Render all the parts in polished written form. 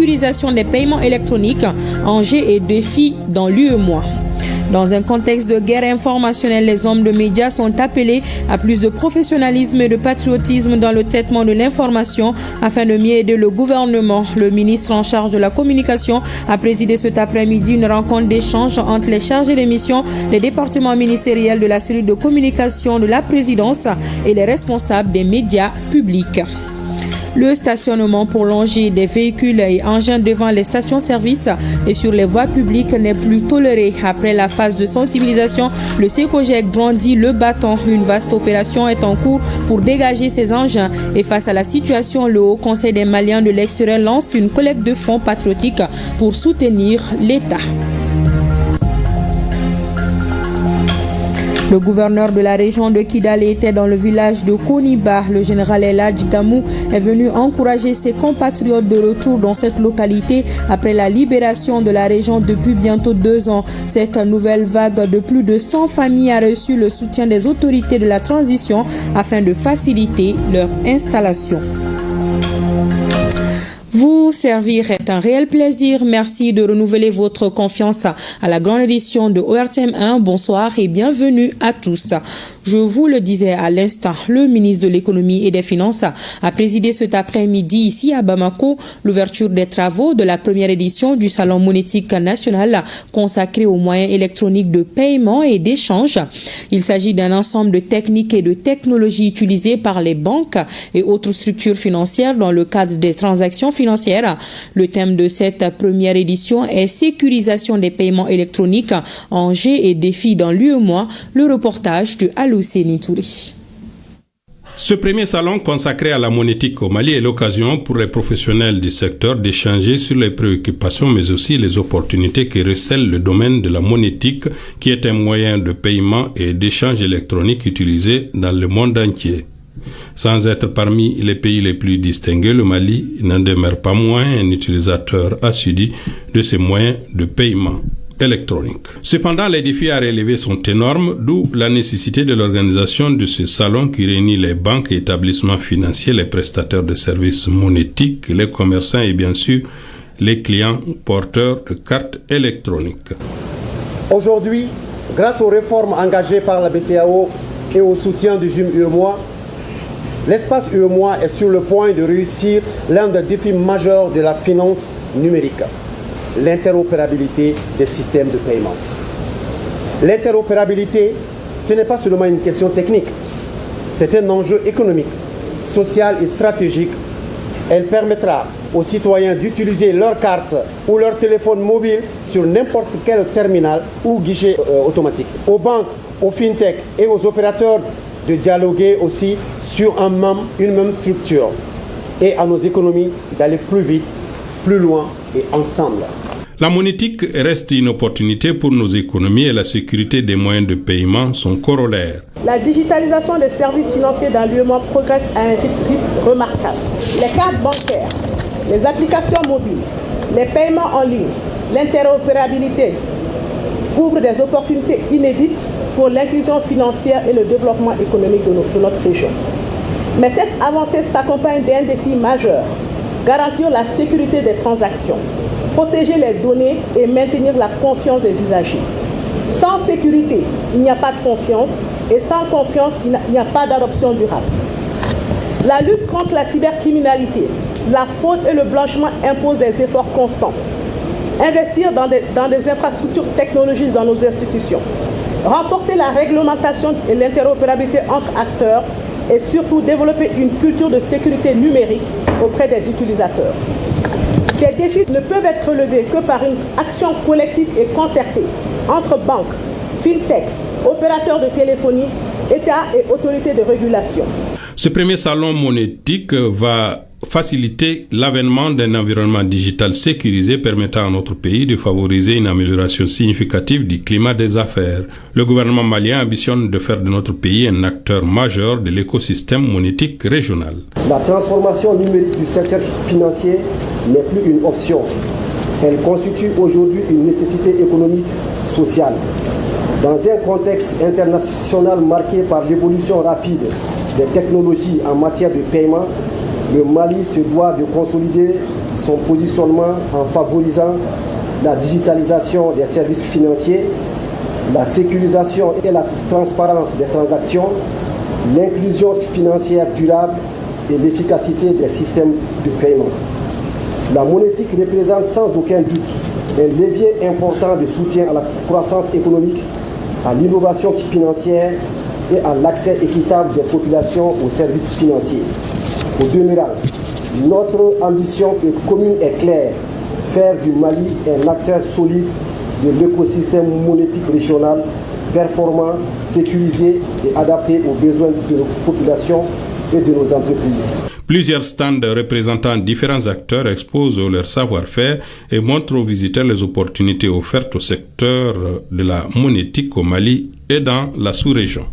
sécurisation des paiements électroniques, enjeux et défis dans l'UEMOA. Dans un contexte de guerre informationnelle, les hommes de médias sont appelés à plus de professionnalisme et de patriotisme dans le traitement de l'information afin de mieux aider le gouvernement. Le ministre en charge de la communication a présidé cet après-midi une rencontre d'échange entre les chargés de mission, les départements ministériels de la cellule de communication de la présidence et les responsables des médias publics. Le stationnement prolongé des véhicules et engins devant les stations-service et sur les voies publiques n'est plus toléré. Après la phase de sensibilisation, le SECOGEC brandit le bâton. Une vaste opération est en cours pour dégager ces engins. Et face à la situation, le Haut Conseil des Maliens de l'extérieur lance une collecte de fonds patriotiques pour soutenir l'État. Le gouverneur de la région de Kidal était dans le village de Koniba. Le général Eladj Gamou est venu encourager ses compatriotes de retour dans cette localité après la libération de la région depuis bientôt 2 ans. Cette nouvelle vague de plus de 100 familles a reçu le soutien des autorités de la transition afin de faciliter leur installation. Vous servir est un réel plaisir. Merci de renouveler votre confiance à la grande édition de ORTM 1. Bonsoir et bienvenue à tous. Je vous le disais à l'instant, le ministre de l'économie et des finances a présidé cet après-midi ici à Bamako l'ouverture des travaux de la première édition du Salon monétique national consacré aux moyens électroniques de paiement et d'échange. Il s'agit d'un ensemble de techniques et de technologies utilisées par les banques et autres structures financières dans le cadre des transactions financières. Le thème de cette première édition est sécurisation des paiements électroniques, enjeux et défis dans l'UEMOA. Le reportage de Alousseni Touri. Ce premier salon consacré à la monétique au Mali est l'occasion pour les professionnels du secteur d'échanger sur les préoccupations mais aussi les opportunités que recèle le domaine de la monétique qui est un moyen de paiement et d'échange électronique utilisé dans le monde entier. Sans être parmi les pays les plus distingués, le Mali n'en demeure pas moins un utilisateur assidu de ces moyens de paiement électronique. Cependant, les défis à relever sont énormes, d'où la nécessité de l'organisation de ce salon qui réunit les banques et établissements financiers, les prestataires de services monétiques, les commerçants et bien sûr les clients porteurs de cartes électroniques. Aujourd'hui, grâce aux réformes engagées par la BCEAO et au soutien du UEMOA, l'espace UEMOA est sur le point de réussir l'un des défis majeurs de la finance numérique, l'interopérabilité des systèmes de paiement. L'interopérabilité, ce n'est pas seulement une question technique, c'est un enjeu économique, social et stratégique. Elle permettra aux citoyens d'utiliser leur carte ou leur téléphone mobile sur n'importe quel terminal ou guichet automatique. Aux banques, aux fintech et aux opérateurs de dialoguer aussi sur une même structure et à nos économies d'aller plus vite, plus loin et ensemble. La monétique reste une opportunité pour nos économies et la sécurité des moyens de paiement sont corollaires. La digitalisation des services financiers dans l'UEMOA progresse à un rythme remarquable. Les cartes bancaires, les applications mobiles, les paiements en ligne, l'interopérabilité ouvrent des opportunités inédites pour l'inclusion financière et le développement économique de notre région. Mais cette avancée s'accompagne d'un défi majeur, garantir la sécurité des transactions, protéger les données et maintenir la confiance des usagers. Sans sécurité, il n'y a pas de confiance et sans confiance, il n'y a pas d'adoption durable. La lutte contre la cybercriminalité, la fraude et le blanchiment imposent des efforts constants. Investir dans des infrastructures technologiques dans nos institutions, renforcer la réglementation et l'interopérabilité entre acteurs et surtout développer une culture de sécurité numérique auprès des utilisateurs. Ces défis ne peuvent être relevés que par une action collective et concertée entre banques, fintech, opérateurs de téléphonie, État et autorités de régulation. Ce premier salon monétique va faciliter l'avènement d'un environnement digital sécurisé permettant à notre pays de favoriser une amélioration significative du climat des affaires. Le gouvernement malien ambitionne de faire de notre pays un acteur majeur de l'écosystème monétique régional. La transformation numérique du secteur financier n'est plus une option. Elle constitue aujourd'hui une nécessité économique, sociale. Dans un contexte international marqué par l'évolution rapide des technologies en matière de paiement, le Mali se doit de consolider son positionnement en favorisant la digitalisation des services financiers, la sécurisation et la transparence des transactions, l'inclusion financière durable et l'efficacité des systèmes de paiement. La monétique représente sans aucun doute un levier important de soutien à la croissance économique, à l'innovation financière et à l'accès équitable des populations aux services financiers. Au demeurant, notre ambition commune est claire, faire du Mali un acteur solide de l'écosystème monétique régional, performant, sécurisé et adapté aux besoins de nos populations et de nos entreprises. Plusieurs stands représentant différents acteurs exposent leur savoir-faire et montrent aux visiteurs les opportunités offertes au secteur de la monétique au Mali et dans la sous-région.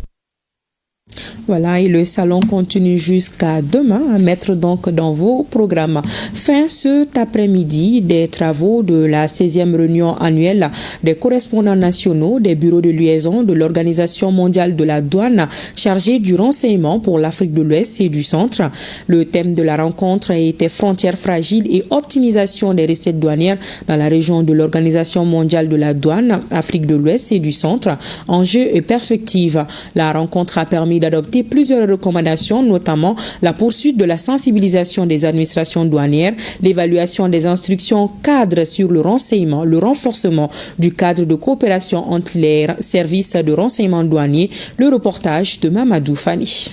Voilà, et le salon continue jusqu'à demain à mettre donc dans vos programmes. Fin cet après-midi des travaux de la 16e réunion annuelle des correspondants nationaux des bureaux de liaison de l'Organisation mondiale de la douane chargée du renseignement pour l'Afrique de l'Ouest et du Centre. Le thème de la rencontre était frontières fragiles et optimisation des recettes douanières dans la région de l'Organisation mondiale de la douane, Afrique de l'Ouest et du Centre, enjeux et perspectives. La rencontre a permis d'adopter plusieurs recommandations, notamment la poursuite de la sensibilisation des administrations douanières, l'évaluation des instructions cadres sur le renseignement, le renforcement du cadre de coopération entre les services de renseignement douanier, le reportage de Mamadou Fani.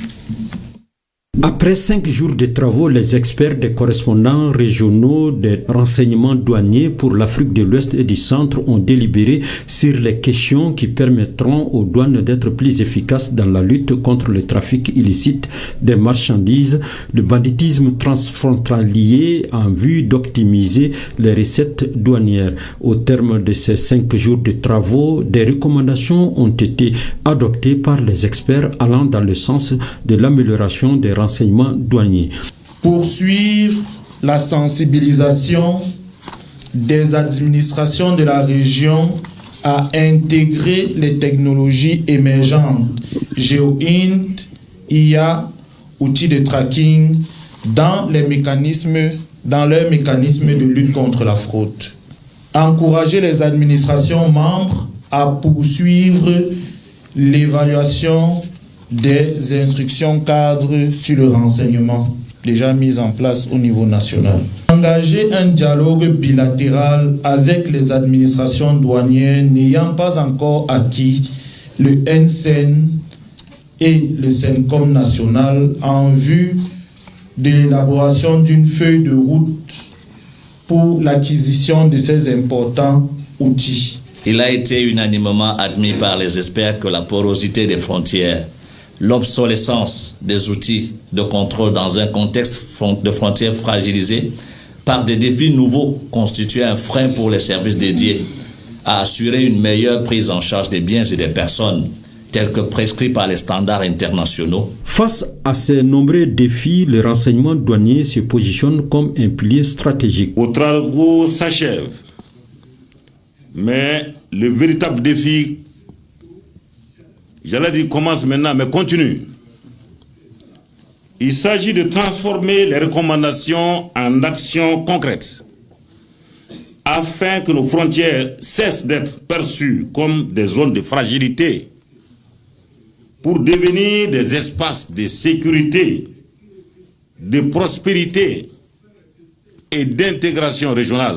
Après 5 jours de travaux, les experts des correspondants régionaux des renseignements douaniers pour l'Afrique de l'Ouest et du Centre ont délibéré sur les questions qui permettront aux douanes d'être plus efficaces dans la lutte contre le trafic illicite des marchandises, le banditisme transfrontalier en vue d'optimiser les recettes douanières. Au terme de ces 5 jours de travaux, des recommandations ont été adoptées par les experts allant dans le sens de l'amélioration des renseignements douaniers. Poursuivre la sensibilisation des administrations de la région à intégrer les technologies émergentes, GeoInt, IA, outils de tracking, dans leurs mécanismes de lutte contre la fraude. Encourager les administrations membres à poursuivre l'évaluation des instructions cadres sur le renseignement déjà mises en place au niveau national. Engager un dialogue bilatéral avec les administrations douanières n'ayant pas encore acquis le NCN et le CENCOM national en vue de l'élaboration d'une feuille de route pour l'acquisition de ces importants outils. Il a été unanimement admis par les experts que la porosité des frontières, l'obsolescence des outils de contrôle dans un contexte de frontières fragilisées par des défis nouveaux constituait un frein pour les services dédiés à assurer une meilleure prise en charge des biens et des personnes tels que prescrits par les standards internationaux. Face à ces nombreux défis, le renseignement douanier se positionne comme un pilier stratégique. Vos travaux s'achèvent, mais le véritable défi, j'allais dire commence maintenant, mais continue. Il s'agit de transformer les recommandations en actions concrètes afin que nos frontières cessent d'être perçues comme des zones de fragilité pour devenir des espaces de sécurité, de prospérité et d'intégration régionale.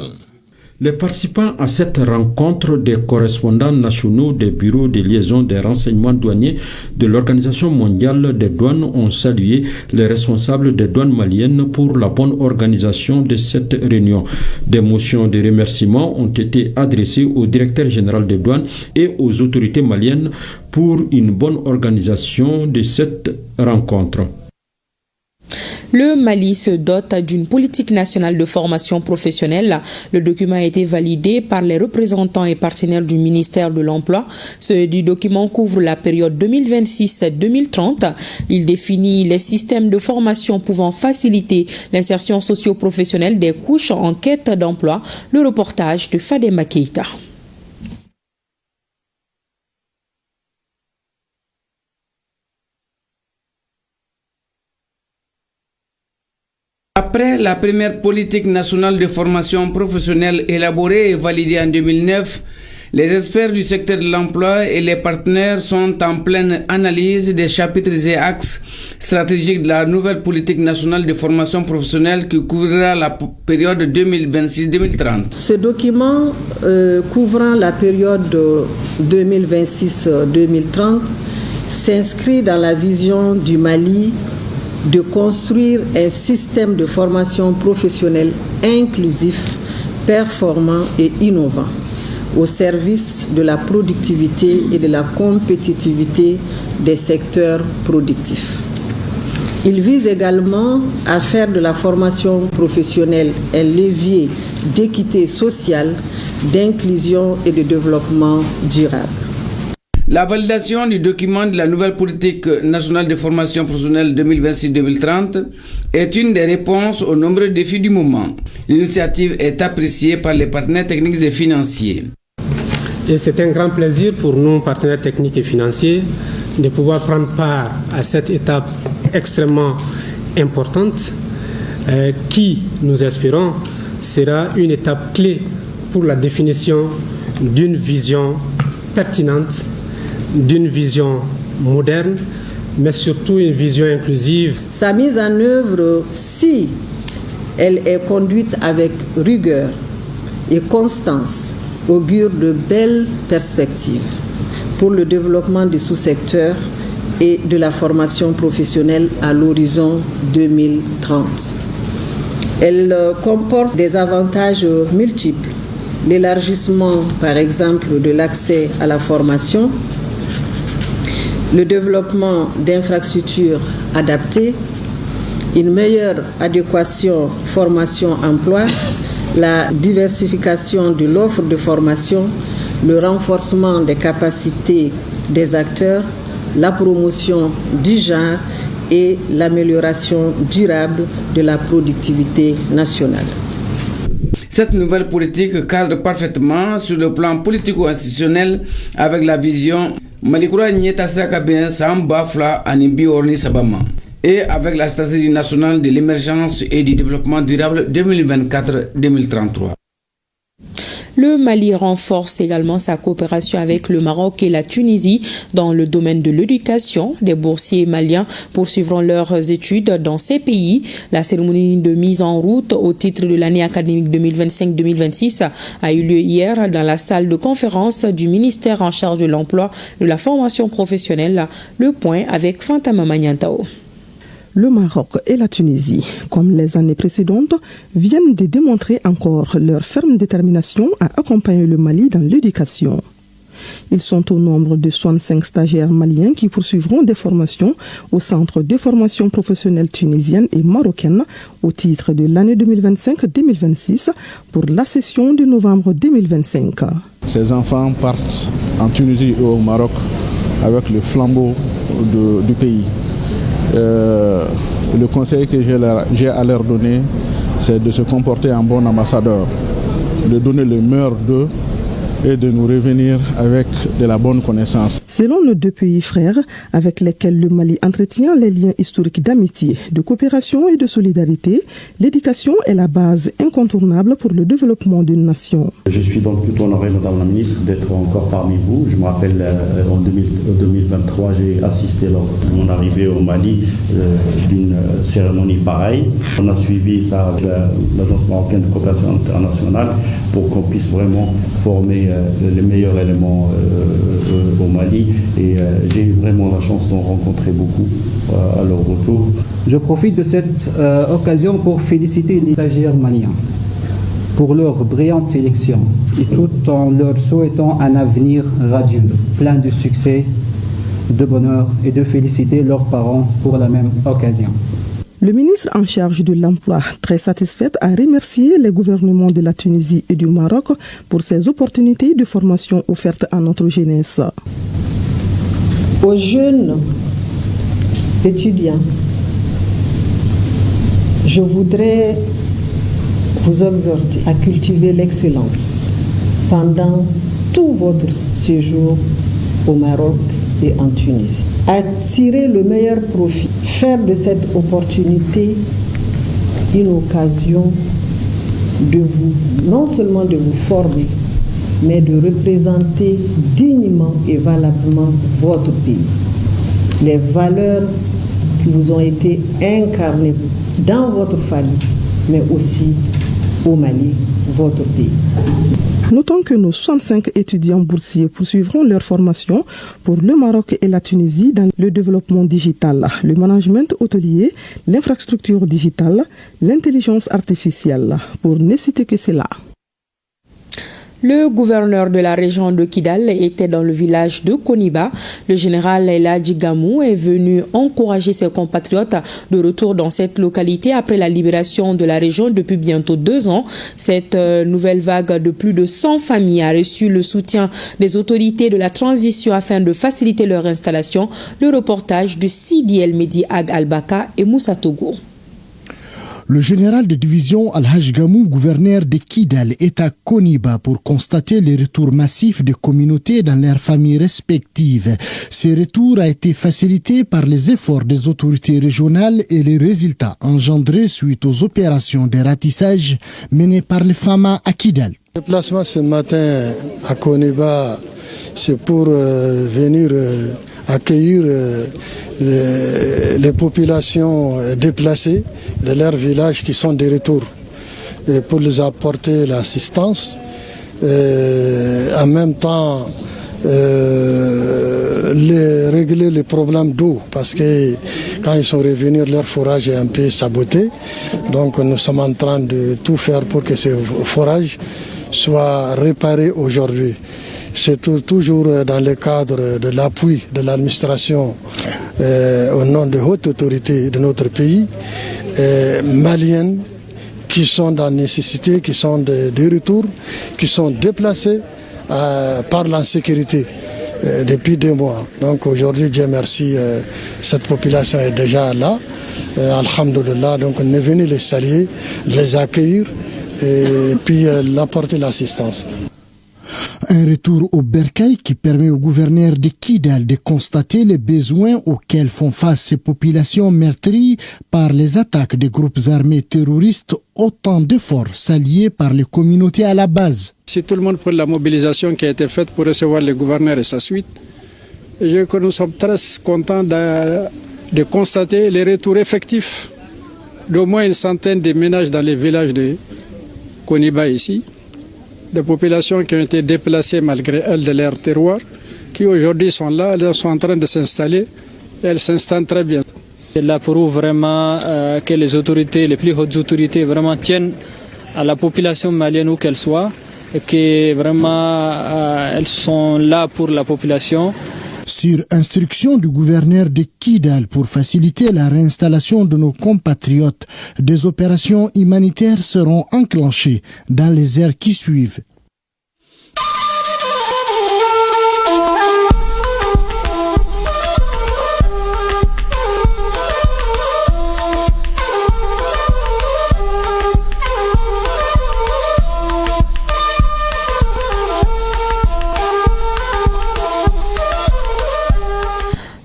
Les participants à cette rencontre des correspondants nationaux des bureaux de liaison des renseignements douaniers de l'Organisation mondiale des douanes ont salué les responsables des douanes maliennes pour la bonne organisation de cette réunion. Des motions de remerciement ont été adressées au directeur général des douanes et aux autorités maliennes pour une bonne organisation de cette rencontre. Le Mali se dote d'une politique nationale de formation professionnelle. Le document a été validé par les représentants et partenaires du ministère de l'Emploi. Ce document couvre la période 2026-2030. Il définit les systèmes de formation pouvant faciliter l'insertion socio-professionnelle des couches en quête d'emploi. Le reportage de Fadema Keita. Après Après la première politique nationale de formation professionnelle élaborée et validée en 2009, les experts du secteur de l'emploi et les partenaires sont en pleine analyse des chapitres et axes stratégiques de la nouvelle politique nationale de formation professionnelle qui couvrira la période 2026-2030. Ce document couvrant la période 2026-2030 s'inscrit dans la vision du Mali de construire un système de formation professionnelle inclusif, performant et innovant, au service de la productivité et de la compétitivité des secteurs productifs. Il vise également à faire de la formation professionnelle un levier d'équité sociale, d'inclusion et de développement durable. La validation du document de la nouvelle politique nationale de formation professionnelle 2026-2030 est une des réponses aux nombreux défis du moment. L'initiative est appréciée par les partenaires techniques et financiers. Et c'est un grand plaisir pour nous, partenaires techniques et financiers, de pouvoir prendre part à cette étape extrêmement importante qui, nous espérons, sera une étape clé pour la définition d'une vision pertinente, d'une vision moderne, mais surtout une vision inclusive. Sa mise en œuvre, si elle est conduite avec rigueur et constance, augure de belles perspectives pour le développement du sous-secteur et de la formation professionnelle à l'horizon 2030. Elle comporte des avantages multiples. L'élargissement, par exemple, de l'accès à la formation, le développement d'infrastructures adaptées, une meilleure adéquation formation-emploi, la diversification de l'offre de formation, le renforcement des capacités des acteurs, la promotion du genre et l'amélioration durable de la productivité nationale. Cette nouvelle politique cadre parfaitement sur le plan politico-institutionnel avec la vision Malikura Nyeta Strakaben Samba Fla Anibi Orni Sabama et avec la stratégie nationale de l'émergence et du développement durable 2024-2033. Le Mali renforce également sa coopération avec le Maroc et la Tunisie dans le domaine de l'éducation. Des boursiers maliens poursuivront leurs études dans ces pays. La cérémonie de mise en route au titre de l'année académique 2025-2026 a eu lieu hier dans la salle de conférence du ministère en charge de l'emploi, de la formation professionnelle. Le point avec Fantama Magnantao. Le Maroc et la Tunisie, comme les années précédentes, viennent de démontrer encore leur ferme détermination à accompagner le Mali dans l'éducation. Ils sont au nombre de 65 stagiaires maliens qui poursuivront des formations au Centre de formation professionnelle tunisienne et marocaine au titre de l'année 2025-2026 pour la session de novembre 2025. Ces enfants partent en Tunisie et au Maroc avec le flambeau du pays. Le conseil que j'ai à leur donner, c'est de se comporter en bon ambassadeur, de donner le meilleur d'eux et de nous revenir avec de la bonne connaissance. Selon nos deux pays frères, avec lesquels le Mali entretient les liens historiques d'amitié, de coopération et de solidarité, l'éducation est la base incontournable pour le développement d'une nation. Je suis donc plutôt honoré, Madame la Ministre, d'être encore parmi vous. Je me rappelle, en 2023, j'ai assisté lors de mon arrivée au Mali d'une cérémonie pareille. On a suivi ça avec l'Agence marocaine de coopération internationale pour qu'on puisse vraiment former les meilleurs éléments au Mali et j'ai eu vraiment la chance d'en rencontrer beaucoup à leur retour. Je profite de cette occasion pour féliciter les stagiaires maliens pour leur brillante sélection et tout en leur souhaitant un avenir radieux, plein de succès, de bonheur et de féliciter leurs parents pour la même occasion. Le ministre en charge de l'emploi, très satisfait, a remercié les gouvernements de la Tunisie et du Maroc pour ces opportunités de formation offertes à notre jeunesse. Aux jeunes étudiants, je voudrais vous exhorter à cultiver l'excellence pendant tout votre séjour au Maroc et en Tunisie. À tirer le meilleur profit, faire de cette opportunité une occasion de vous, non seulement de vous former, mais de représenter dignement et valablement votre pays. Les valeurs qui vous ont été incarnées dans votre famille, mais aussi au Mali, votre pays. Notons que nos 65 étudiants boursiers poursuivront leur formation pour le Maroc et la Tunisie dans le développement digital, le management hôtelier, l'infrastructure digitale, l'intelligence artificielle, pour ne citer que cela. Le gouverneur de la région de Kidal était dans le village de Koniba. Le général Eladji Gamou est venu encourager ses compatriotes de retour dans cette localité après la libération de la région depuis bientôt 2 ans. Cette nouvelle vague de plus de 100 familles a reçu le soutien des autorités de la transition afin de faciliter leur installation. Le reportage de Sidi El Medi Ag Albaka et Moussa Togo. Le général de division Al-Haj Gamou, gouverneur de Kidal, est à Koniba pour constater les retours massifs des communautés dans leurs familles respectives. Ce retour a été facilité par les efforts des autorités régionales et les résultats engendrés suite aux opérations de ratissage menées par les FAMA à Kidal. Le déplacement ce matin à Koniba, c'est pour venir accueillir les populations déplacées de leurs villages qui sont de retour et pour les apporter l'assistance. En même temps, régler les problèmes d'eau parce que quand ils sont revenus, leur forage est un peu saboté. Donc nous sommes en train de tout faire pour que ce forage soit réparé aujourd'hui. C'est toujours dans le cadre de l'appui de l'administration au nom de hautes autorités de notre pays, maliennes, qui sont dans la nécessité, qui sont de retour, qui sont déplacés par l'insécurité depuis 2 mois. Donc aujourd'hui, Dieu merci, cette population est déjà là. Alhamdulillah, donc on est venu les saluer, les accueillir et puis leur apporter l'assistance. Un retour au bercail qui permet au gouverneur de Kidal de constater les besoins auxquels font face ces populations meurtries par les attaques des groupes armés terroristes, autant d'efforts salués par les communautés à la base. C'est tout le monde pour la mobilisation qui a été faite pour recevoir le gouverneur et sa suite. Et que nous sommes très contents de constater les retours effectifs d'au moins une centaine de ménages dans les villages de Koniba ici. Des populations qui ont été déplacées malgré elles de leur terroir, qui aujourd'hui sont là, elles sont en train de s'installer et elles s'installent très bien. Cela prouve vraiment que les autorités, les plus hautes autorités vraiment tiennent à la population malienne où qu'elle soit et que vraiment elles sont là pour la population. Sur instruction du gouverneur de Kidal pour faciliter la réinstallation de nos compatriotes, des opérations humanitaires seront enclenchées dans les heures qui suivent.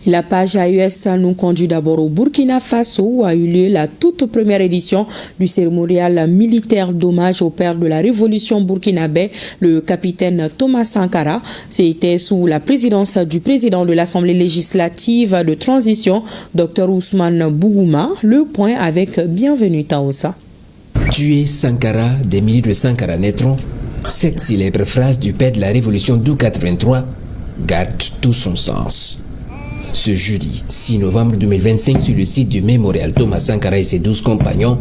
La page AES nous conduit d'abord au Burkina Faso où a eu lieu la toute première édition du cérémonial militaire d'hommage au père de la révolution burkinabé, le capitaine Thomas Sankara. C'était sous la présidence du président de l'Assemblée législative de transition, Dr Ousmane Bougouma. Le point avec Bienvenue Taosa. Tuer Sankara, des milliers de Sankara naîtront. Cette célèbre phrase du père de la révolution d'août 83 garde tout son sens. Ce jeudi 6 novembre 2025, sur le site du mémorial Thomas Sankara et ses 12 compagnons,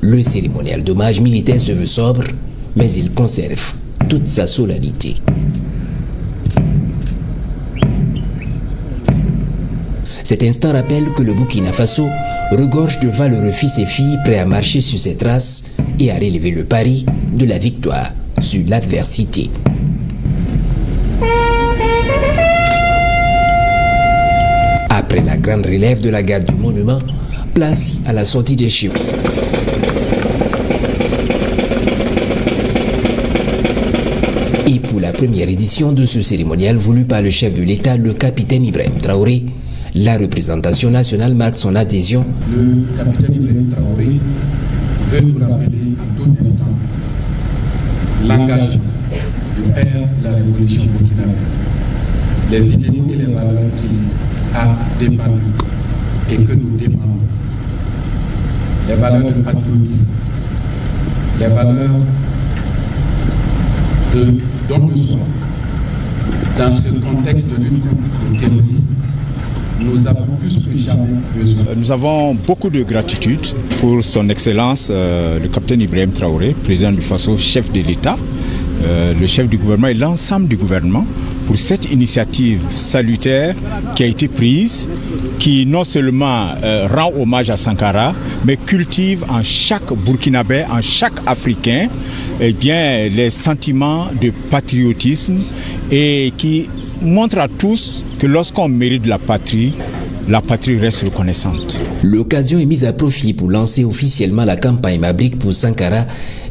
le cérémonial d'hommage militaire se veut sobre, mais il conserve toute sa solennité. Cet instant rappelle que le Burkina Faso regorge de valeureux fils et filles prêts à marcher sur ses traces et à relever le pari de la victoire sur l'adversité. Après la grande relève de la garde du monument, place à la sortie des chevaux. Et pour la première édition de ce cérémonial voulu par le chef de l'État, le capitaine Ibrahim Traoré, la représentation nationale marque son adhésion. Le capitaine Ibrahim Traoré veut nous rappeler à tout instant l'engagement du père de la révolution burkinabé, les idéaux et les valeurs qu'il a défendues et que nous défendons, les valeurs du patriotisme, les valeurs de don de soi. Dans ce contexte de lutte contre le terrorisme, nous avons plus que jamais besoin. Nous avons beaucoup de gratitude pour son Excellence, le capitaine Ibrahim Traoré, président du Faso, chef de l'État, le chef du gouvernement et l'ensemble du gouvernement pour cette initiative salutaire qui a été prise, qui non seulement rend hommage à Sankara, mais cultive en chaque Burkinabé, en chaque Africain, eh bien, les sentiments de patriotisme et qui montre à tous que lorsqu'on mérite la patrie reste reconnaissante. L'occasion est mise à profit pour lancer officiellement la campagne Mabrique pour Sankara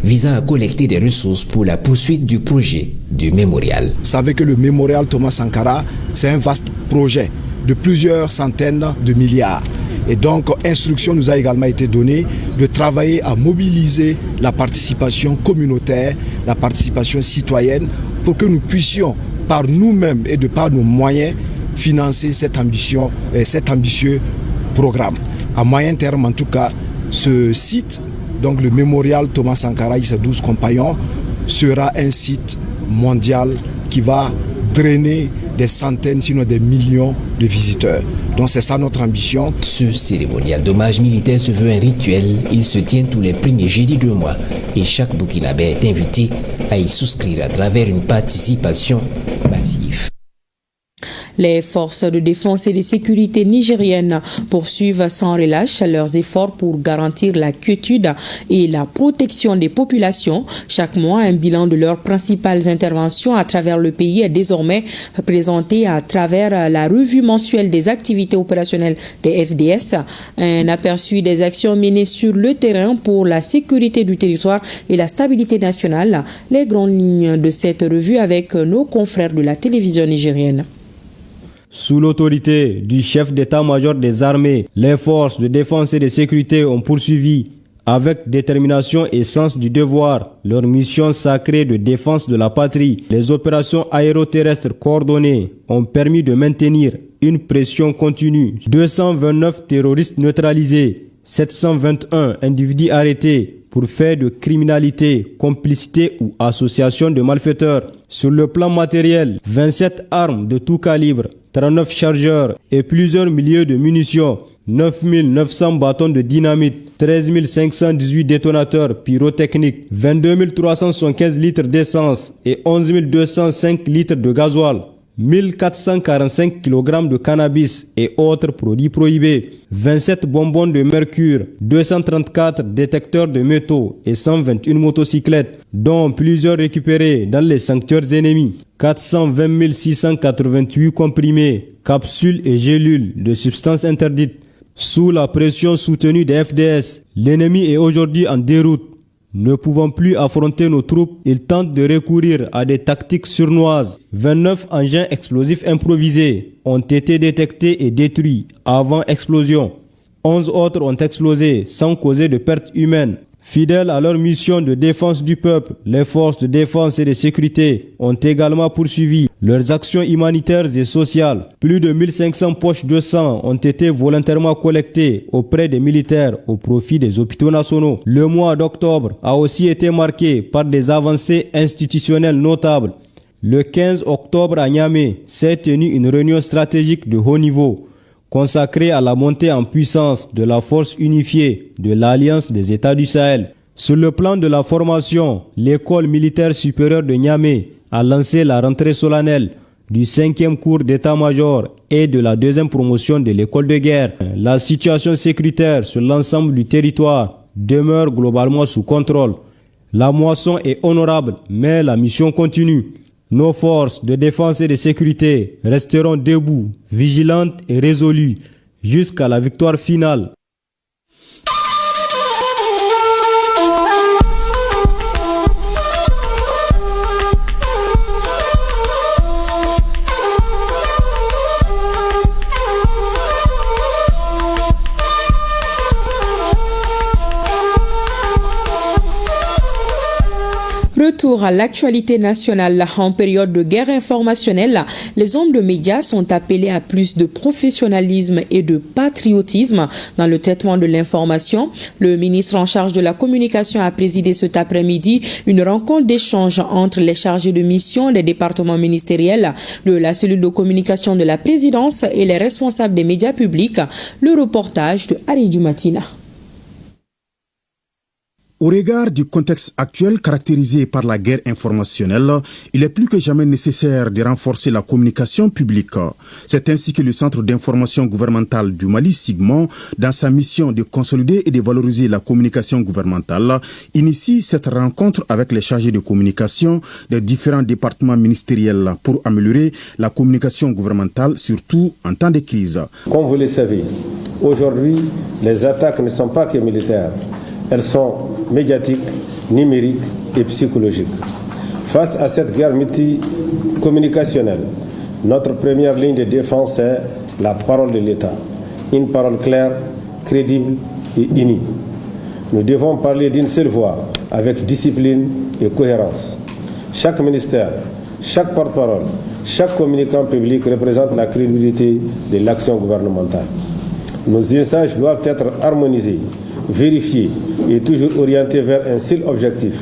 visant à collecter des ressources pour la poursuite du projet du mémorial. Vous savez que le mémorial Thomas Sankara, c'est un vaste projet de plusieurs centaines de milliards. Et donc, instruction nous a également été donnée de travailler à mobiliser la participation communautaire, la participation citoyenne, pour que nous puissions, par nous-mêmes et de par nos moyens, financer cette ambition, cet ambitieux programme. À moyen terme, en tout cas, ce site, donc le mémorial Thomas Sankara et ses 12 compagnons, sera un site mondial qui va drainer des centaines, sinon des millions de visiteurs. Donc c'est ça notre ambition. Ce cérémonial d'hommage militaire se veut un rituel. Il se tient tous les premiers jeudis du mois et chaque Burkinabé est invité à y souscrire à travers une participation massive. Les forces de défense et de sécurité nigériennes poursuivent sans relâche leurs efforts pour garantir la quiétude et la protection des populations. Chaque mois, un bilan de leurs principales interventions à travers le pays est désormais présenté à travers la revue mensuelle des activités opérationnelles des FDS. Un aperçu des actions menées sur le terrain pour la sécurité du territoire et la stabilité nationale. Les grandes lignes de cette revue avec nos confrères de la télévision nigérienne. Sous l'autorité du chef d'état-major des armées, les forces de défense et de sécurité ont poursuivi avec détermination et sens du devoir leur mission sacrée de défense de la patrie. Les opérations aéroterrestres coordonnées ont permis de maintenir une pression continue. 229 terroristes neutralisés, 721 individus arrêtés pour faits de criminalité, complicité ou association de malfaiteurs. Sur le plan matériel, 27 armes de tout calibre, 39 chargeurs et plusieurs milliers de munitions, 9 900 bâtons de dynamite, 13 518 détonateurs pyrotechniques, 22 375 litres d'essence et 11 205 litres de gasoil, 1445 kg de cannabis et autres produits prohibés, 27 bonbons de mercure, 234 détecteurs de métaux et 121 motocyclettes, dont plusieurs récupérés dans les sanctuaires ennemis, 420 688 comprimés, capsules et gélules de substances interdites. Sous la pression soutenue des FDS, l'ennemi est aujourd'hui en déroute. Ne pouvant plus affronter nos troupes, ils tentent de recourir à des tactiques sournoises. 29 engins explosifs improvisés ont été détectés et détruits avant explosion. 11 autres ont explosé sans causer de pertes humaines. Fidèles à leur mission de défense du peuple, les forces de défense et de sécurité ont également poursuivi leurs actions humanitaires et sociales. Plus de 1500 poches de sang ont été volontairement collectées auprès des militaires au profit des hôpitaux nationaux. Le mois d'octobre a aussi été marqué par des avancées institutionnelles notables. Le 15 octobre à Niamey s'est tenue une réunion stratégique de haut niveau consacré à la montée en puissance de la force unifiée de l'Alliance des États du Sahel. Sur le plan de la formation, l'école militaire supérieure de Niamey a lancé la rentrée solennelle du 5e cours d'état-major et de la 2e promotion de l'école de guerre. La situation sécuritaire sur l'ensemble du territoire demeure globalement sous contrôle. La moisson est honorable, mais la mission continue. Nos forces de défense et de sécurité resteront debout, vigilantes et résolues jusqu'à la victoire finale. retour à l'actualité nationale. En période de guerre informationnelle, les hommes de médias sont appelés à plus de professionnalisme et de patriotisme dans le traitement de l'information. Le ministre en charge de la communication a présidé cet après-midi une rencontre d'échange entre les chargés de mission des départements ministériels de la cellule de communication de la présidence et les responsables des médias publics. Le reportage de Aridou Matina. Au regard du contexte actuel caractérisé par la guerre informationnelle, il est plus que jamais nécessaire de renforcer la communication publique. C'est ainsi que le Centre d'information gouvernementale du Mali, SIGMON, dans sa mission de consolider et de valoriser la communication gouvernementale, initie cette rencontre avec les chargés de communication des différents départements ministériels pour améliorer la communication gouvernementale, surtout en temps de crise. Comme vous le savez, aujourd'hui, les attaques ne sont pas que militaires. Elles sont médiatiques, numériques et psychologiques. Face à cette guerre multicommunicationnelle, notre première ligne de défense est la parole de l'État. Une parole claire, crédible et unie. Nous devons parler d'une seule voix, avec discipline et cohérence. Chaque ministère, chaque porte-parole, chaque communicant public représente la crédibilité de l'action gouvernementale. Nos messages doivent être harmonisés, vérifiés et toujours orientés vers un seul objectif,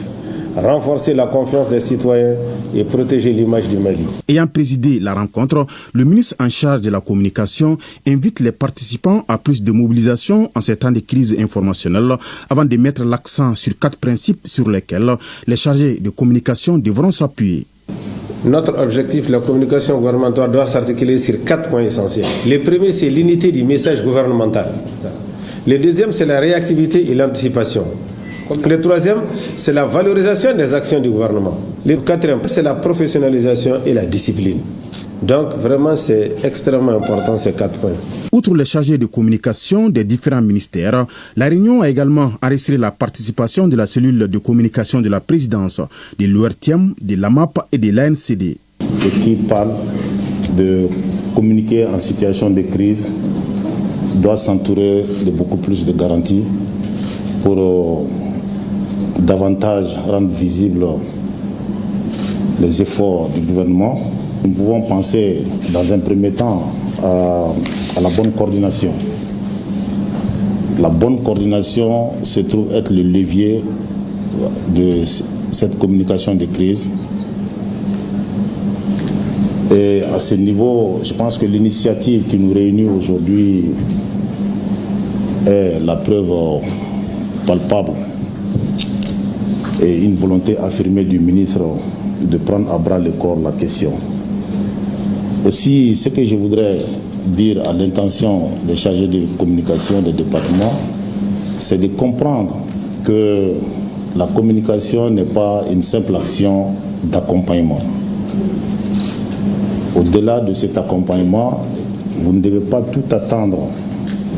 renforcer la confiance des citoyens et protéger l'image du Mali. Ayant présidé la rencontre, le ministre en charge de la communication invite les participants à plus de mobilisation en ces temps de crise informationnelle avant de mettre l'accent sur 4 principes sur lesquels les chargés de communication devront s'appuyer. Notre objectif, la communication gouvernementale, doit s'articuler sur 4 points essentiels. Le premier, c'est l'unité du message gouvernemental. Le deuxième, c'est la réactivité et l'anticipation. Le troisième, c'est la valorisation des actions du gouvernement. Le quatrième, c'est la professionnalisation et la discipline. Donc, vraiment, c'est extrêmement important ces 4 points. Outre les chargés de communication des différents ministères, la réunion a également enregistré la participation de la cellule de communication de la présidence, de l'ORTM, de l'AMAP et de l'ANCD. Et qui parle de communiquer en situation de crise doit s'entourer de beaucoup plus de garanties pour davantage rendre visibles les efforts du gouvernement. Nous pouvons penser dans un premier temps à la bonne coordination. La bonne coordination se trouve être le levier de cette communication de crise. Et à ce niveau, je pense que l'initiative qui nous réunit aujourd'hui est la preuve palpable et une volonté affirmée du ministre de prendre à bras le corps la question. Aussi, ce que je voudrais dire à l'intention des chargés de communication des départements, c'est de comprendre que la communication n'est pas une simple action d'accompagnement. Au-delà de cet accompagnement, vous ne devez pas tout attendre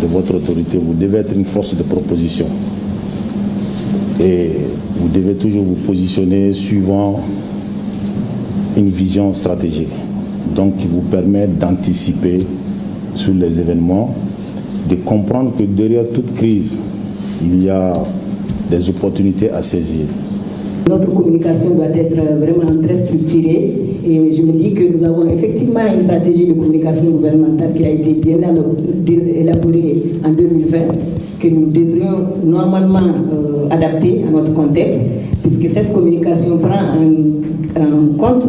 de votre autorité, vous devez être une force de proposition. Et vous devez toujours vous positionner suivant une vision stratégique, donc qui vous permet d'anticiper sur les événements, de comprendre que derrière toute crise, il y a des opportunités à saisir. Notre communication doit être vraiment très structurée et je me dis que nous avons effectivement une stratégie de communication gouvernementale qui a été bien élaborée en 2020, que nous devrions normalement adapter à notre contexte, puisque cette communication prend en compte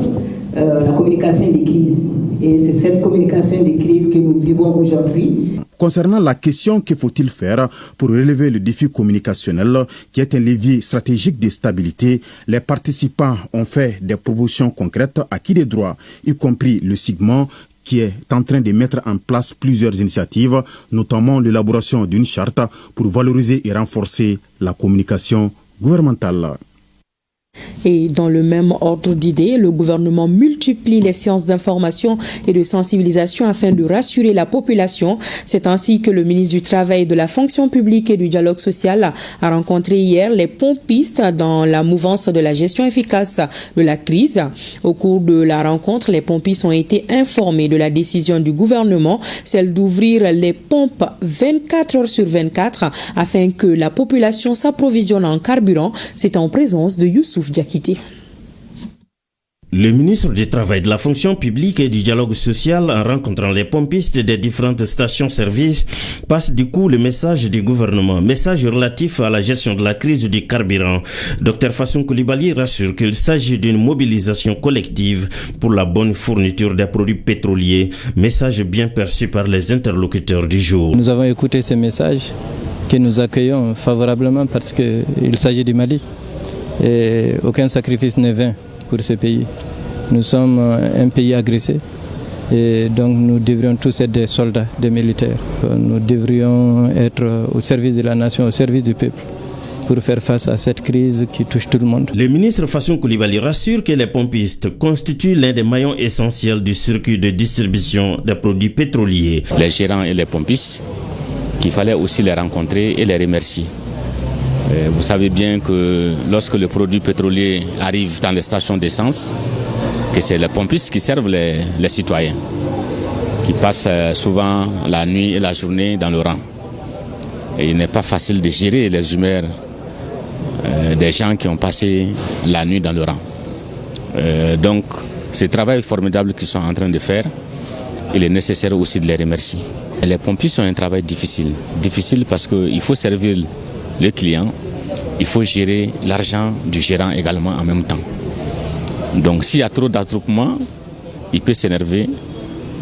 la communication des crises. Et c'est cette communication des crises que nous vivons aujourd'hui. Concernant la question que faut-il faire pour relever le défi communicationnel, qui est un levier stratégique de stabilité, les participants ont fait des propositions concrètes à qui des droits, y compris le SIGMON, qui est en train de mettre en place plusieurs initiatives, notamment l'élaboration d'une charte pour valoriser et renforcer la communication gouvernementale. Et dans le même ordre d'idées, le gouvernement multiplie les séances d'information et de sensibilisation afin de rassurer la population. C'est ainsi que le ministre du Travail, de la Fonction publique et du Dialogue social a rencontré hier les pompistes dans la mouvance de la gestion efficace de la crise. Au cours de la rencontre, les pompistes ont été informés de la décision du gouvernement, celle d'ouvrir les pompes 24 heures sur 24 afin que la population s'approvisionne en carburant. C'est en présence de Youssouf Diakité. Le ministre du Travail, de la Fonction publique et du Dialogue social, en rencontrant les pompistes des différentes stations-service, passe du coup le message du gouvernement, message relatif à la gestion de la crise du carburant. Dr Fassoum Coulibaly rassure qu'il s'agit d'une mobilisation collective pour la bonne fourniture des produits pétroliers, message bien perçu par les interlocuteurs du jour. Nous avons écouté ces messages que nous accueillons favorablement parce qu'il s'agit du Mali et aucun sacrifice n'est vain pour ce pays. Nous sommes un pays agressé et donc nous devrions tous être des soldats, des militaires. Nous devrions être au service de la nation, au service du peuple pour faire face à cette crise qui touche tout le monde. Le ministre Fassoum Coulibaly rassure que les pompistes constituent l'un des maillons essentiels du circuit de distribution des produits pétroliers. Les gérants et les pompistes, qu'il fallait aussi les rencontrer et les remercier. Vous savez bien que lorsque le produit pétrolier arrive dans les stations d'essence, que c'est les pompistes qui servent les citoyens, qui passent souvent la nuit et la journée dans le rang. Et il n'est pas facile de gérer les humeurs des gens qui ont passé la nuit dans le rang. Donc, ce travail formidable qu'ils sont en train de faire, il est nécessaire aussi de les remercier. Et les pompistes ont un travail difficile. Difficile parce qu'il faut servir le client, il faut gérer l'argent du gérant également en même temps. Donc s'il y a trop d'attroupements, il peut s'énerver